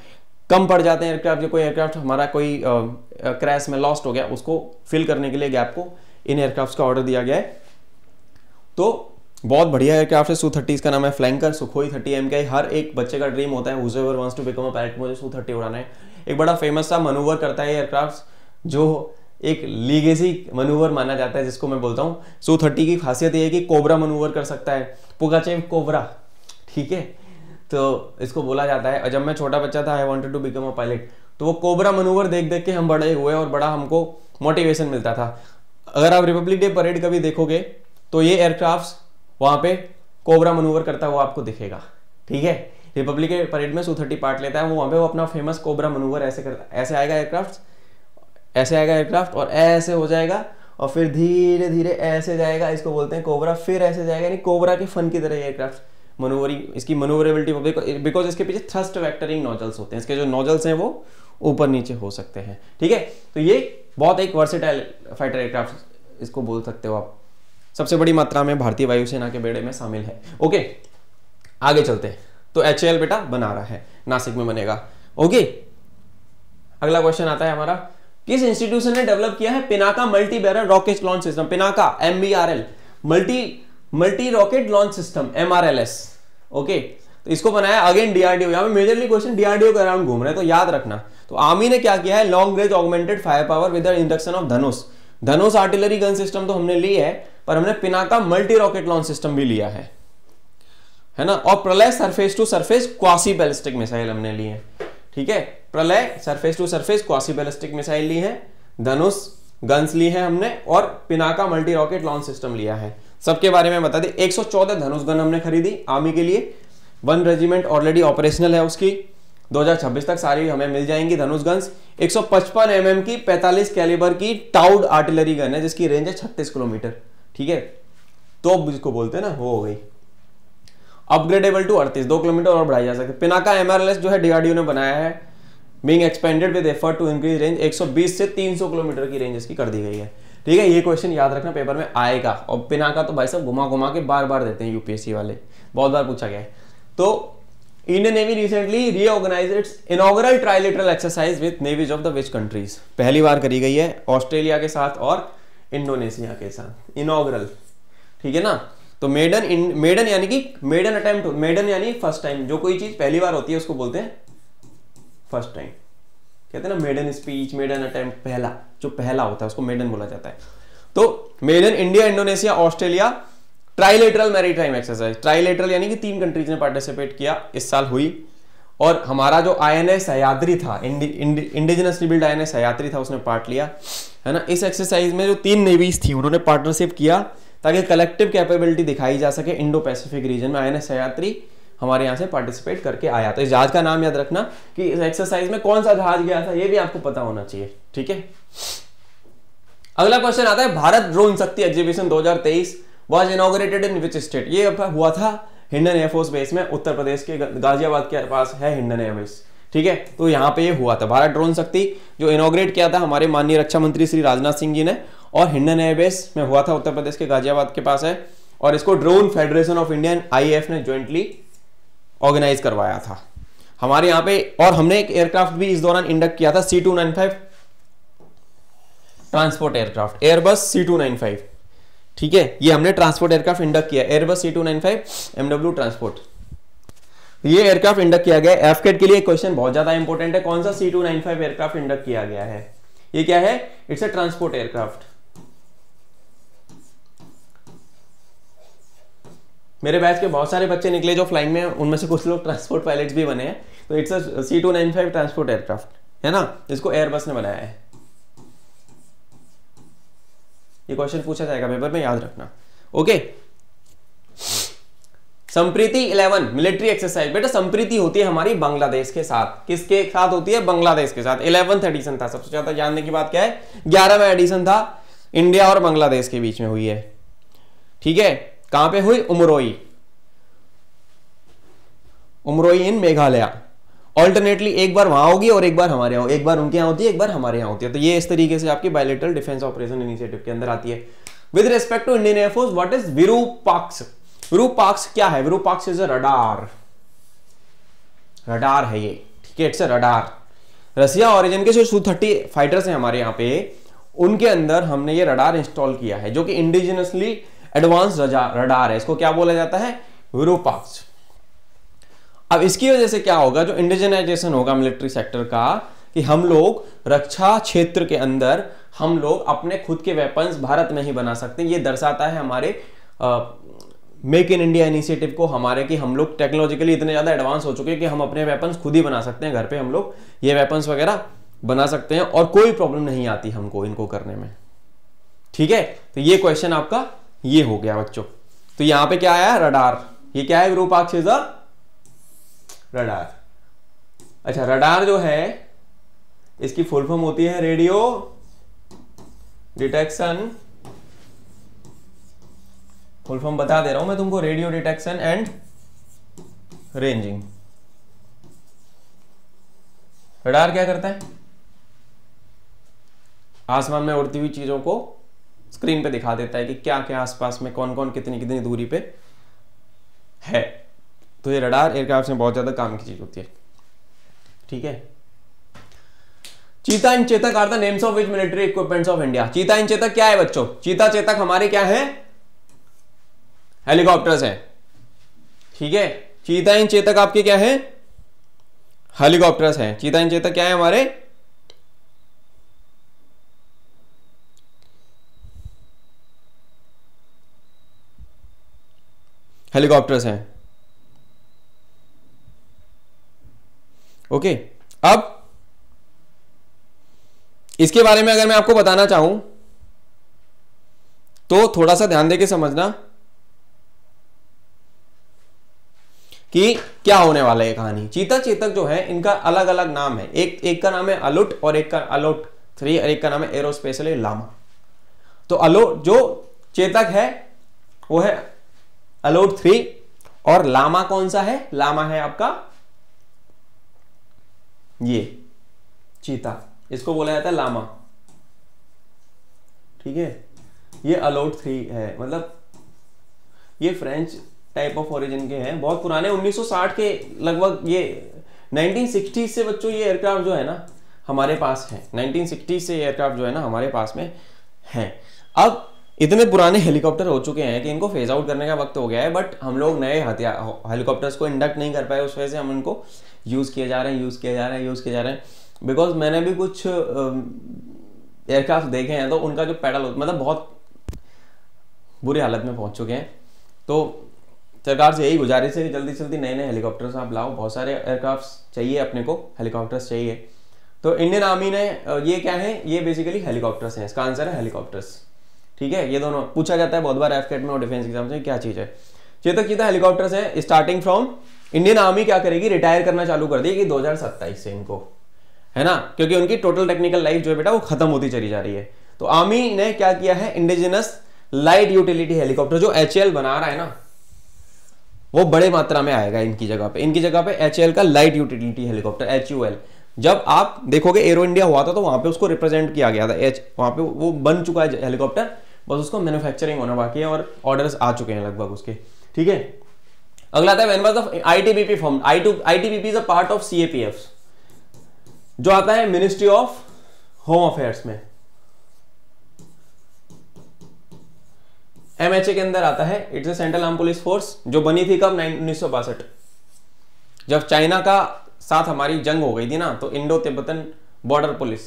कम पड़ जाते हैं एयरक्राफ्ट, जो कोई एयरक्राफ्ट हमारा कोई क्रैश में लॉस्ट हो गया, उसको फिल करने के लिए गैप को इन एयरक्राफ्ट का ऑर्डर दिया गया है। तो बहुत बढ़िया एयरक्राफ्ट है Su-30, का नाम है फ्लैंकर, सुखोई 30 MKI। हर एक बच्चे का ड्रीम होता है, whoever wants to become a pilot, मुझे Su-30 उड़ाना है। एक बड़ा फेमस सा मनूवर करता है एयरक्राफ्ट, जो एक लीगेसी मनूवर माना जाता है, जिसको मैं बोलता हूँ। Su-30 की खासियत ये है कि कोबरा मनूवर कर सकता है, पुगाचेव कोबरा, ठीक है। तो इसको बोला जाता है, जब मैं छोटा बच्चा था, I wanted to become a pilot, तो वो कोबरा मनूवर देख देख के हम बड़े हुए और बड़ा हमको मोटिवेशन मिलता था। अगर आप रिपब्लिक डे परेड कभी देखोगे तो ये एयरक्राफ्ट वहां पे कोबरा मनूवर करता हुआ आपको दिखेगा, ठीक है। रिपब्लिक डे परेड में Su-30 पार्ट लेता है, वो वहां पे वो अपना फेमस कोबरा मनूवर ऐसे करता, ऐसे आएगा एयरक्राफ्ट, ऐसे आएगा एयरक्राफ्ट और ऐसे हो जाएगा और फिर धीरे धीरे ऐसे जाएगा, इसको बोलते हैं कोबरा, फिर ऐसे जाएगा, यानी कोबरा के फन की तरह एयरक्राफ्ट मनूवरिंग, इसकी मनूवरेबिलिटी बिकॉज इसके पीछे थ्रस्ट वेक्टरिंग नोजल्स होते हैं, इसके जो नोजल्स हैं वो ऊपर नीचे हो सकते हैं, ठीक है। तो ये बहुत एक वर्सेटाइल फाइटर एयरक्राफ्ट इसको बोल सकते हो आप, सबसे बड़ी मात्रा में भारतीय वायुसेना के बेड़े में शामिल है। ओके, आगे चलते हैं। तो HAL बेटा बना रहा है, नासिक में बनेगा। ओके, अगला क्वेश्चन आता है हमारा, किस इंस्टीट्यूशन ने डेवलप किया है Pinaka multi barrel rocket launch system? Pinaka MBRL multi rocket launch system MRLS। Okay, तो इसको बनाया अगेन DRDO। यहां पे मेजरली क्वेश्चन DRDO के अराउंड घूम रहे हैं, तो याद रखना। तो आर्मी ने क्या किया है, long range augmented fire power with the induction of Dhanush artillery gun system तो हमने ली है, पर हमने Pinaka multi rocket launch system भी लिया है ना। और Pralay surface to surface quasi ballistic missile हमने ली है, ठीक है। Pralay surface to surface quasi ballistic missile ली है, धनुष गन्स ली है हमने, और Pinaka multi rocket launch system लिया है। सबके बारे में बता दें, 114 धनुष गन हमने खरीदी आर्मी के लिए, 1 रेजिमेंट ऑलरेडी ऑपरेशनल है उसकी, 2026 तक सारी हमें मिल जाएंगी धनुष गन्स। 155 mm की 45 कैलिबर की टाउड आर्टिलरी गन है जिसकी रेंज है 36 किलोमीटर, ठीक है। तो जिसको बोलते हैं ना, वो हो गई। अपग्रेडेबल टू 38, 2 किलोमीटर और बढ़ाई जा सकती है। पिनाका MRLS जो है DRDO ने बनाया है, being expanded with effort to increase range, 120 से 300 किलोमीटर की रेंज इसकी कर दी गई है, ठीक है। ये क्वेश्चन याद रखना, पेपर में आएगा। और पिनाका तो भाई साहब घुमा घुमा के बार बार देते हैं यूपीएससी वाले, बहुत बार पूछा गया है। तो Indian navy recently reorganised its inaugural trilateral exercise with navies of the which countries? पहली बार करी गई है ऑस्ट्रेलिया के साथ और इंडोनेशिया के साथ, इनॉग्रल, ठीक है ना। तो मेडन यानी कि मेडन अटेम्प्ट, मेडन यानी फर्स्ट टाइम, जो कोई चीज पहली बार होती है उसको बोलते हैं फर्स्ट टाइम, कहते हैं ना मेडन स्पीच, मेडन अटेम्प्ट, पहला, जो पहला होता है उसको मेडन बोला जाता है। तो maiden India, Indonesia, Australia trilateral maritime exercise, trilateral यानी कि 3 कंट्रीज ने पार्टिसिपेट किया, इस साल हुई। और हमारा जो INA सह्याद्री था, इंडिजिनसली बिल्ड INA सह्याद्री था, उसने पार्ट लिया, है ना। इस एक्सरसाइज में जो 3 नेवीज थी उन्होंने पार्टनरशिप किया ताकि कलेक्टिव कैपेबिलिटी दिखाई जा सके इंडो पैसिफिक रीजन में। INA सह्याद्री हमारे यहाँ से पार्टिसिपेट करके आया। तो इस जहाज का नाम याद रखना कि इस एक्सरसाइज में कौन सा जहाज गया था, ये भी आपको पता होना चाहिए, ठीक है। अगला क्वेश्चन आता है, भारत ड्रोन शक्ति exhibition 2023 was inaugurated in which state? ये हुआ था हिंडन एयरफोर्स बेस में, उत्तर प्रदेश के गाजियाबाद के पास है हिंडन एयरबेस, ठीक है। तो यहाँ पे ये हुआ था भारत ड्रोन शक्ति, जो इनॉग्रेट किया था हमारे माननीय रक्षा मंत्री श्री राजनाथ सिंह जी ने, और हिंडन एयरबेस में हुआ था, उत्तर प्रदेश के गाजियाबाद के पास है। और इसको drone federation of India IAF ने ज्वाइंटली ऑर्गेनाइज करवाया था हमारे यहाँ पे। और हमने एक एयरक्राफ्ट भी इस दौरान इंडक्ट किया था, C295 transport aircraft, Airbus C295, ठीक है। ये हमने ट्रांसपोर्ट एयरक्राफ्ट इंडक्ट किया, एयरबस C295 MW ट्रांसपोर्ट, ये एयरक्राफ्ट इंडक्ट किया गया। एफकेट के लिए क्वेश्चन बहुत ज्यादा इंपॉर्टेंट है, कौन सा C295 एयरक्राफ्ट इंडक्ट किया गया है? ये क्या है? It's a transport aircraft. मेरे बैच के बहुत सारे बच्चे निकले जो फ्लाइंग में, उनमें से कुछ लोग ट्रांसपोर्ट पायलट्स भी बने हैं। तो it's a C295 transport aircraft, है ना, जिसको एयरबस ने बनाया है। ये क्वेश्चन पूछा जाएगा पेपर में, याद रखना। ओके, संप्रीति 11 मिलिट्री एक्सरसाइज, बेटा संप्रीति होती है हमारी बांग्लादेश के साथ। किसके साथ होती है? बांग्लादेश के साथ। 11th एडिशन था, सबसे ज्यादा जानने की बात क्या है, 11वां एडिशन था, इंडिया और बांग्लादेश के बीच में हुई है, ठीक है। कहां पे हुई? उमरोई इन मेघालय। ऑल्टरनेटली एक बार वहां होगी और एक बार हमारे यहाँ, एक बार उनके यहाँ होती है, एक बार हमारे यहाँ होती है। तो ये इस तरीके से आपकी बायलैटरल डिफेंस ऑपरेशन इनिशिएटिव के अंदर आती है। With respect to Indian air force, what is Virupaksha? Virupaksha क्या है? Virupaksha is a radar, radar है ये, ठीक है, it's a radar. Russia origin के जो Su-30 फाइटर्स हैं हमारे यहाँ पे, उनके अंदर हमने ये रडार इंस्टॉल किया है, जो कि इंडिजिनसली एडवांस रडार है। इसको क्या बोला जाता है? विरूपाक्ष। अब इसकी वजह से क्या होगा, जो इंडिजिनाइजेशन होगा मिलिट्री सेक्टर का, कि हम लोग रक्षा क्षेत्र के अंदर हम लोग अपने खुद के वेपन्स भारत में ही बना सकते हैं। ये दर्शाता है हमारे मेक इन इंडिया इनिशिएटिव को, हमारे कि हम लोग टेक्नोलॉजिकली इतने ज्यादा एडवांस हो चुके हैं कि हम अपने वेपन्स खुद ही बना सकते हैं, घर पे हम लोग ये वेपन्स वगैरह बना सकते हैं और कोई प्रॉब्लम नहीं आती हमको इनको करने में, ठीक है, तो ये क्वेश्चन आपका ये हो गया बच्चों। तो यहां पे क्या आया, रडार। ये क्या है विरूपाक्ष? रडार। अच्छा, रडार जो है इसकी फुल फॉर्म होती है रेडियो डिटेक्शन, फुल फॉर्म बता दे रहा हूं मैं तुमको, radio detection and ranging. Radar क्या करता है? आसमान में उड़ती हुई चीजों को स्क्रीन पे दिखा देता है कि क्या क्या आसपास में कौन कौन कितनी कितनी दूरी पे है। तो ये रडार एयरक्राफ्ट में बहुत ज्यादा काम की चीज होती है। ठीक है, Cheetah and Chetak are the names of which military equipments of India. Cheetah and Chetak क्या है बच्चों? चीता चेतक हमारे क्या है? हेलीकॉप्टर्स हैं। ठीक है, चीता एंड चेतक आपके क्या है? हेलीकॉप्टर्स हैं। चीता एंड चेतक क्या है हमारे? हेलीकॉप्टर्स हैं। ओके, अब इसके बारे में अगर मैं आपको बताना चाहूं तो थोड़ा सा ध्यान देके समझना कि क्या होने वाला है कहानी। चीता चेतक जो है इनका अलग अलग नाम है। एक का नाम है अलुट और एक का अलुट 3 और एक का नाम है एरोस्पेशली लामा। तो अलुट जो चेतक है वो है अलुट 3 और लामा कौन सा है? लामा है आपका ये चीता, इसको बोला जाता है लामा। ठीक है, ये अलुट 3 है, मतलब ये फ्रेंच टाइप ऑफ ओरिजिन के हैं, बहुत पुराने 1960 के लगभग, ये 1960 से बच्चों ये एयरक्राफ्ट जो है ना हमारे पास है। 1960 से एयरक्राफ्ट जो है ना हमारे पास में है। अब इतने पुराने हेलीकॉप्टर हो चुके हैं कि इनको फेज आउट करने का वक्त हो गया है, बट हम लोग नए हेलीकॉप्टर्स को इंडक्ट नहीं कर पाए, उस वजह से हम इनको यूज किए जा रहे हैं। बिकॉज मैंने भी कुछ एयरक्राफ्ट देखे हैं तो उनका जो पैडल मतलब बहुत बुरी हालत में पहुंच चुके हैं। तो सरकार से यही गुजारिश है कि जल्दी से जल्दी नए नए हेलीकॉप्टर्स आप लाओ। बहुत सारे एयरक्राफ्ट चाहिए अपने को, हेलीकॉप्टर्स चाहिए। तो इंडियन आर्मी ने ये क्या है, ये बेसिकली हेलीकॉप्टर्स हैं, इसका आंसर है हेलीकॉप्टर्स। ठीक है, ये दोनों पूछा जाता है बहुत बार एफकेट में और डिफेंस एग्जाम से, क्या चीज है। चेतक चीता हेलीकॉप्टर्स है स्टार्टिंग फ्रॉम, इंडियन आर्मी क्या करेगी, रिटायर करना चालू कर देगी 2027 से इनको, है ना, क्योंकि उनकी टोटल टेक्निकल लाइफ जो है बेटा वो खत्म होती चली जा रही है। तो आर्मी ने क्या किया है, इंडिजिनस लाइट यूटिलिटी हेलीकॉप्टर जो HAL बना रहा है ना वो बड़े मात्रा में आएगा इनकी जगह पे HAL का लाइट यूटिलिटी हेलीकॉप्टर HUL। जब आप देखोगे एरो इंडिया हुआ था तो वहां पे उसको रिप्रेजेंट किया गया था, वहां पे वो बन चुका है हेलीकॉप्टर, बस उसको मैन्युफैक्चरिंग होना बाकी है और ऑर्डर्स आ चुके हैं लगभग उसके। ठीक है, अगला आता है when was the ITBP formed. ITBP is a part of CAPF जो आता है मिनिस्ट्री ऑफ होम अफेयर्स में, MHA के अंदर आता है। It's a central arm police force जो बनी थी कब, 1962, जब चाइना का साथ हमारी जंग हो गई थी ना, तो इंडो तिब्बतन बॉर्डर पुलिस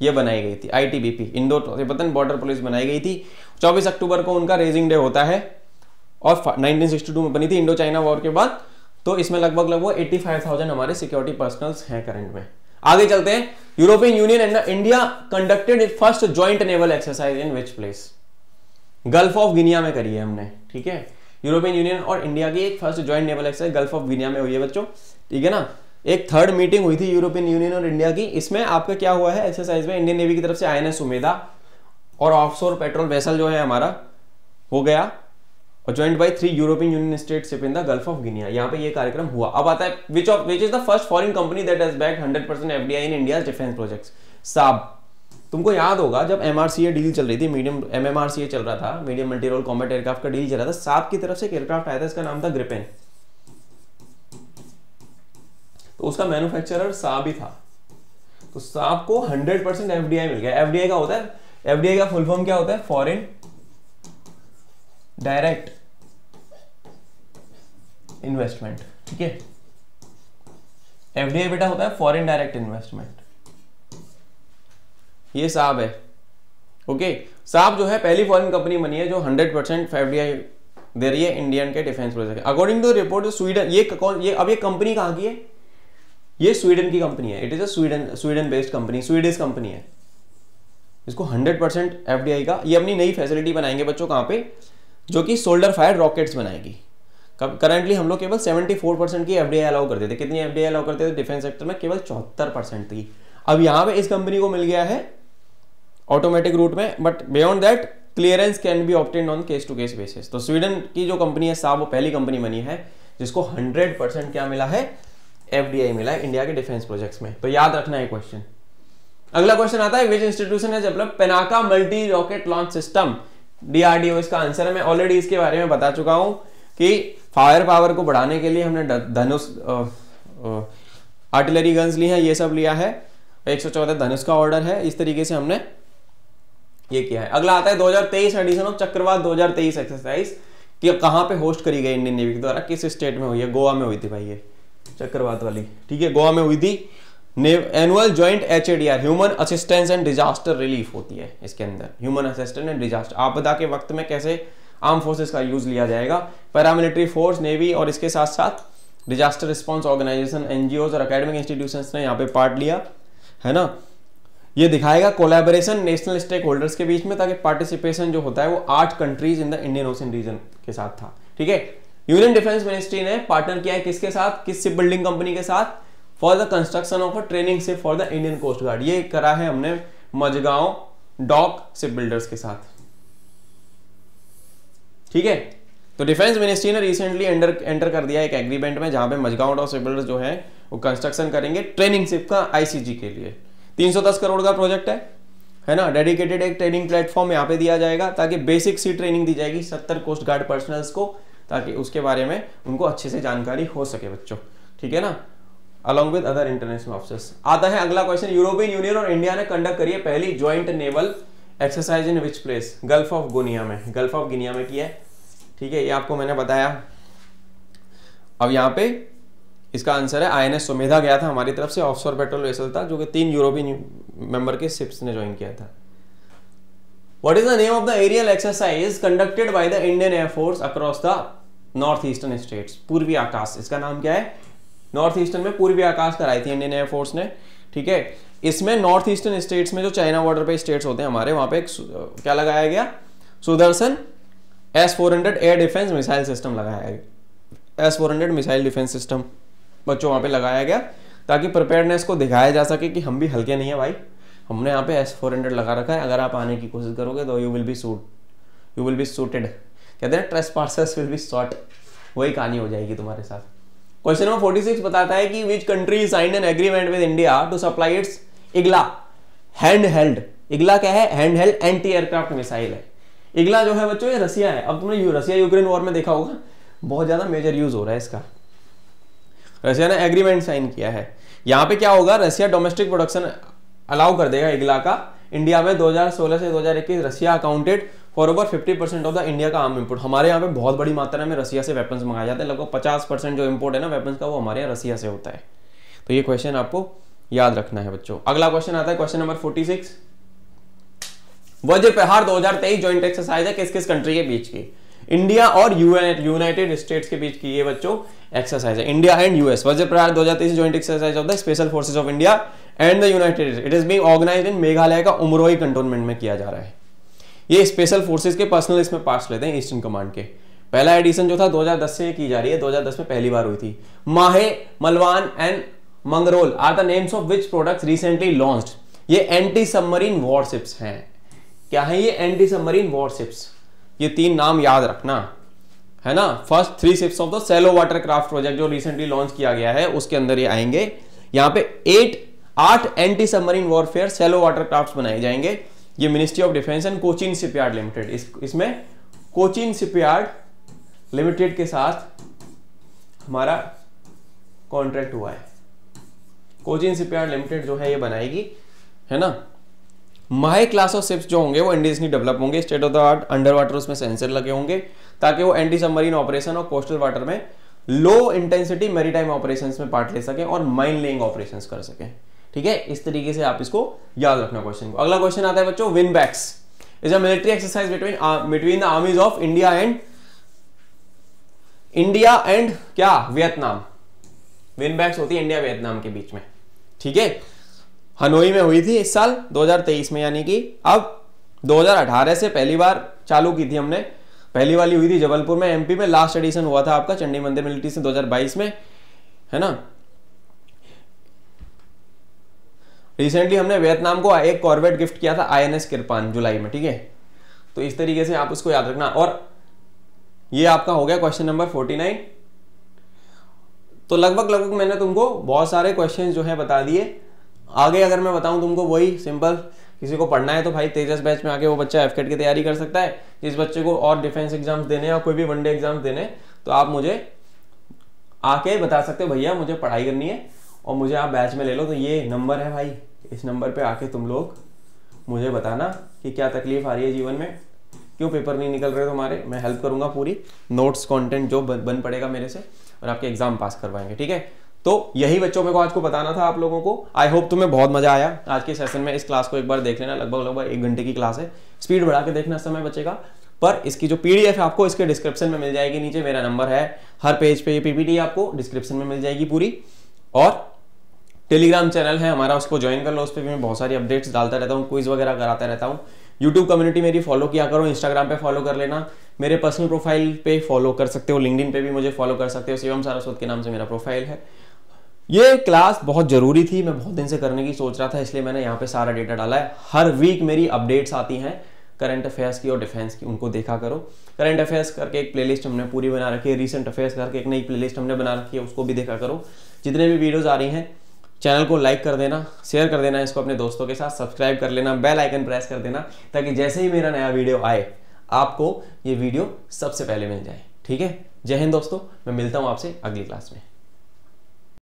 ये बनाई गई थी। ITBP Indo Tibetan border police बनाई गई थी। 24 अक्टूबर को उनका रेजिंग डे होता है और 1962 में बनी थी इंडो चाइना वॉर के बाद। तो इसमें लगभग 85,000 हमारे सिक्योरिटी पर्सनल्स हैं करंट में। आगे चलते हैं, European union and India conducted it first joint naval exercise in which place. Gulf of Guinea में करी है हमने। ठीक है, यूरोपियन यूनियन और इंडिया की एक first joint naval exercise gulf of Guinea में हुई है बच्चों। ठीक है ना, एक थर्ड मीटिंग हुई थी यूरोपियन यूनियन और इंडिया की। इसमें आपका क्या हुआ है एक्सरसाइज में, इंडियन नेवी की तरफ से INS उमेदा और ऑफशोर पेट्रोल वेसल जो है हमारा हो गया और joint by 3 European union state ship in the gulf of Guinea. यहाँ पे ये कार्यक्रम हुआ। अब आता है which is the first foreign company that has backed 100% FDI in India's defence projects. Saab, तुमको याद होगा जब MRCA डील चल रही थी, मीडियम MMRCA चल रहा था, medium multi role combat aircraft का डील चल रहा था, साब की तरफ से एक एयरक्राफ्ट आया था, इसका नाम था ग्रिपेन। तो उसका मैन्युफैक्चरर साब ही था। तो साब को 100% FDI मिल गया। FDI का होता है, FDI का फुल फॉर्म क्या होता है, फॉरेन डायरेक्ट इन्वेस्टमेंट। ठीक है, FDI बेटा होता है फॉरेन डायरेक्ट इन्वेस्टमेंट। ये साब है। ओके, साब जो है पहली फॉरेन कंपनी बनी है जो 100% FDI दे रही है इंडियन के defence project. According to report Sweden, ये कंपनी कहां की है, ये स्वीडन की कंपनी है। It is a Sweden based company, Swedish company है। इसको 100% एफडीआई का, ये अपनी नई फैसिलिटी बनाएंगे बच्चों, कहाँ पे, जो कि सोल्डर फायर रॉकेट्स बनाएगी। करंटली हम लोग केवल 74% की एफडीआई अलाउ करते थे। कितनी एफडीआई अलाउ करते थे डिफेंस सेक्टर में? केवल 74% थी। अब यहाँ पे इस कंपनी को मिल गया है ऑटोमेटिक रूट में, but beyond that clearance can be obtained on case to case basis. तो स्वीडन की जो कंपनी है साहब, वो पहली कंपनी बनी है जिसको 100% क्या मिला है? एफडीआई मिला है इंडिया के डिफेंस प्रोजेक्ट्स में। तो याद रखना है क्वेश्चन। अगला क्वेश्चन आता है, विच इंस्टीट्यूशन है develop Pinaka multi rocket launch system? DRDO इसका आंसर है। मैं ऑलरेडी इसके बारे में बता चुका हूं कि फायर पावर को बढ़ाने के लिए हमने धनुष आर्टिलरी गन्स ली है, ये सब लिया है। 114 धनुष का ऑर्डर है, इस तरीके से हमने ये किया है। अगला आता है 2023 एडिशन ऑफ चक्रवात 2023 एक्सरसाइज कि कहां पे होस्ट करी गई इंडियन नेवी के द्वारा, किस स्टेट में हुई है? गोवा में हुई थी भाई, ये चक्रवात वाली, ठीक है, गोवा में हुई थी। Annual joint HADR human assistance and disaster relief होती है इसके अंदर। ह्यूमन असिस्टेंस एंड डिजास्टर, आपदा के वक्त में कैसे आर्म फोर्सेस का यूज लिया जाएगा, पैरामिलिट्री फोर्स, नेवी और इसके साथ साथ डिजास्टर रिस्पॉन्स ऑर्गेनाइजेशन, एनजीओज और एकेडमिक इंस्टीट्यूशंस ने यहाँ पे पार्ट लिया है ना। ये दिखाएगा कोलैबोरेशन नेशनल स्टेक होल्डर्स के बीच में, ताकि पार्टिसिपेशन जो होता है वो 8 countries in the Indian ocean region के साथ था, ठीक है। यूनियन डिफेंस मिनिस्ट्री ने पार्टनर किया है किसके साथ? किस शिप बिल्डिंग कंपनी के साथ? For the construction of a training ship for the Indian coast guard. ये करा है हमने मजगांव डॉक शिप बिल्डर्स के साथ, ठीक है। तो डिफेंस मिनिस्ट्री ने रिसेंटली एंटर कर दिया एक एग्रीमेंट में, जहां पे मजगांव डॉक शिप बिल्डर्स जो है वो कंस्ट्रक्शन करेंगे ट्रेनिंग शिप का आईसीजी के लिए। 310 करोड़ का प्रोजेक्ट है ना। डेडिकेटेड एक ट्रेनिंग प्लेटफॉर्म यहाँ पे दिया जाएगा, ताकि बेसिक सी ट्रेनिंग दी जाएगी 70 कोस्ट गार्ड पर्सनल्स को, ताकि उसके बारे में उनको अच्छे से जानकारी हो सके बच्चों, ठीक है ना, along with other international officers. आता है अगला क्वेश्चन, यूरोपियन यूनियन और इंडिया ने कंडक्ट करी है पहली joint naval exercise in which place? Gulf of Guinea में, गल्फ ऑफ गिनिया में किया है, ठीक है, ये आपको मैंने बताया। अब यहाँ पे इसका आंसर है INS सुमेधा गया था हमारी तरफ से, ऑफशोर पेट्रोल वेसल था, जो कि 3 यूरोपियन मेंबर के शिप्स ने ज्वाइन किया था। What is the name of the aerial exercise conducted by the Indian air force across the north eastern states? Purvi Akash, इसका नाम क्या है? नॉर्थ ईस्टर्न में पूर्वी आकाश कराई थी इंडियन एयरफोर्स ने, ठीक है। इसमें नॉर्थ ईस्टर्न स्टेट्स में जो चाइना बॉर्डर पे स्टेट्स होते हैं हमारे, वहां पे एक क्या लगाया गया? Sudarshan S-400 air defence missile system लगाया गया। S-400 मिसाइल डिफेंस सिस्टम बच्चों वहां पे लगाया गया, ताकि प्रिपेयर्डनेस को दिखाया जा सके कि हम भी हल्के नहीं है भाई, हमने यहाँ पे S-400 लगा रखा है, अगर आप आने की कोशिश करोगे तो यू विल बी सूटेड। कहते हैं ट्रेसपासर्स विल बी शॉट, वही कहानी हो जाएगी तुम्हारे साथ। क्वेश्चन नंबर 46 बताता है कि which country signed an agreement with India to supply its Igla hand held. Igla क्या है? Hand held anti aircraft missile है। इग्ला जो है बच्चों ये रसिया है। अब तुमने रसिया यूक्रेन वॉर में देखा होगा, बहुत ज्यादा मेजर यूज हो रहा है इसका। रसिया ने एग्रीमेंट साइन किया है। यहाँ पे क्या होगा, रसिया डोमेस्टिक प्रोडक्शन अलाउ कर देगा इग्ला का इंडिया में। 2016 से 2021 Russia accounted for over 50% of the India का आर्म इंपोर्ट। हमारे यहाँ पे बहुत बड़ी मात्रा में रसिया से वेपन्स मंगाए जाते हैं, लगभग 50% जो इंपोर्ट है ना वेपन्स का, वो हमारे यहाँ रसिया से होता है। तो ये क्वेश्चन आपको याद रखना है बच्चों। अगला क्वेश्चन आता है क्वेश्चन नंबर 46, वज्र प्रहार 2023 ज्वाइंट एक्सरसाइज है किस किस कंट्री के बीच की? इंडिया और यूनाइटेड स्टेट्स के बीच की ये बच्चों एक्सरसाइज है, India and US. Vajra Prahar 2023 joint exercise of the special forces of India and the United. It is being organised in Meghalaya का उमरोई कंटोनमेंट में किया जा रहा है। ये स्पेशल फोर्सेज के पर्सनल इसमें पार्ट्स लेते हैं ईस्टर्न कमांड के। पहला एडिशन जो था 2010 से की जा रही है, 2010 में पहली बार हुई थी। Mahe, Malvan and Mangrol are the names of which products recently launched. ये एंटी सबमरीन वॉरशिप्स हैं। क्या है ये? Anti submarine warships. ये 3 नाम याद रखना है ना। First 3 ships of the shallow water craft project जो रिसेंटली लॉन्च किया गया है, उसके अंदर ये आएंगे। यहाँ पे 8 anti submarine warfare Cello water craft बनाए जाएंगे। ये ministry of defence and Cochin shipyard limited, इसमें कोचिन शिपयार्ड लिमिटेड के साथ हमारा कॉन्ट्रैक्ट हुआ है। कोचिन शिपयार्ड लिमिटेड जो है ये बनाएगी, है ना। माहे क्लास ऑफ शिप्स जो होंगे वो इंडिजियसली डेवलप होंगे, state of the art under water उसमें सेंसर लगे होंगे, ताकि वो एंटी सबमरीन ऑपरेशन और कोस्टल वाटर में लो इंटेंसिटी मैरीटाइम ऑपरेशंस में पार्ट ले सकें और माइन लेइंग ऑपरेशंस कर सकें। ठीक है, इस तरीके से आप इसको याद रखना क्वेश्चन को। अगला क्वेश्चन आता है बच्चों, VINBAX is a military exercise between the armies of India and क्या? वियतनाम। विनबैक्स होती है इंडिया वियतनाम के बीच में। ठीक है, हनोई में हुई थी इस साल 2023 में, यानी कि अब 2018 से पहली बार चालू की थी हमने। पहली वाली हुई थी जबलपुर में एमपी में, लास्ट एडिशन हुआ था आपका चंडी मंदिर मिलिट्री से 2022 में, है ना। रिसेंटली हमने वियतनाम को एक कॉर्वेट गिफ्ट किया था INS किरपान जुलाई में, ठीक है। तो इस तरीके से आप उसको याद रखना। और ये आपका हो गया क्वेश्चन नंबर 49। तो लगभग मैंने तुमको बहुत सारे क्वेश्चन जो है बता दिए। आगे अगर मैं बताऊं तुमको, वही सिंपल, किसी को पढ़ना है तो भाई तेजस बैच में आके वो बच्चा एफकेट की तैयारी कर सकता है। जिस बच्चे को और डिफेंस एग्जाम्स देने या कोई भी वनडे एग्जाम्स देने, तो आप मुझे आके बता सकते हो भैया मुझे पढ़ाई करनी है और मुझे आप बैच में ले लो। तो ये नंबर है भाई, इस नंबर पे आके तुम लोग मुझे बताना कि क्या तकलीफ आ रही है जीवन में, क्यों पेपर नहीं निकल रहे तुम्हारे। मैं हेल्प करूंगा पूरी, नोट्स कंटेंट जो बन पड़ेगा मेरे से, और आपके एग्जाम पास करवाएंगे, ठीक है। तो यही बच्चों मेरे को आज को बताना था आप लोगों को। आई होप तुम्हें बहुत मजा आया आज के सेशन में। इस क्लास को एक बार देख लेना, लगभग 1 घंटे की क्लास है। स्पीड बढ़ा के देखना समय बचेगा। पर इसकी जो PDF है आपको इसके डिस्क्रिप्शन में मिल जाएगी, नीचे मेरा नंबर है। हर पेज पे ये PPT आपको डिस्क्रिप्शन में मिल जाएगी पूरी। और टेलीग्राम चैनल है हमारा, उसको ज्वाइन कर लो। उस पर भी मैं बहुत सारी अपडेट्स डालता रहता हूँ, क्विज वगैरह कराता रहता हूँ। यूट्यूब कम्युनिटी मेरी फॉलो किया करो, इंस्टाग्राम पे फॉलो कर लेना, मेरे पर्सनल प्रोफाइल पे फॉलो कर सकते हो, लिंक्डइन पे भी मुझे फॉलो कर सकते हो, शिवम सारस्वत के नाम से मेरा प्रोफाइल है। ये क्लास बहुत जरूरी थी, मैं बहुत दिन से करने की सोच रहा था, इसलिए मैंने यहाँ पे सारा डेटा डाला है। हर वीक मेरी अपडेट्स आती हैं करंट अफेयर्स की और डिफेंस की, उनको देखा करो। करंट अफेयर्स करके एक प्लेलिस्ट हमने पूरी बना रखी है, रिसेंट अफेयर्स करके एक नई प्लेलिस्ट हमने बना रखी है, उसको भी देखा करो। जितने भी वीडियोस आ रही हैं, चैनल को लाइक कर देना, शेयर कर देना इसको अपने दोस्तों के साथ, सब्सक्राइब कर लेना, बेल आइकन प्रेस कर देना, ताकि जैसे ही मेरा नया वीडियो आए आपको ये वीडियो सबसे पहले मिल जाए, ठीक है। जय हिंद दोस्तों, मैं मिलता हूँ आपसे अगली क्लास में।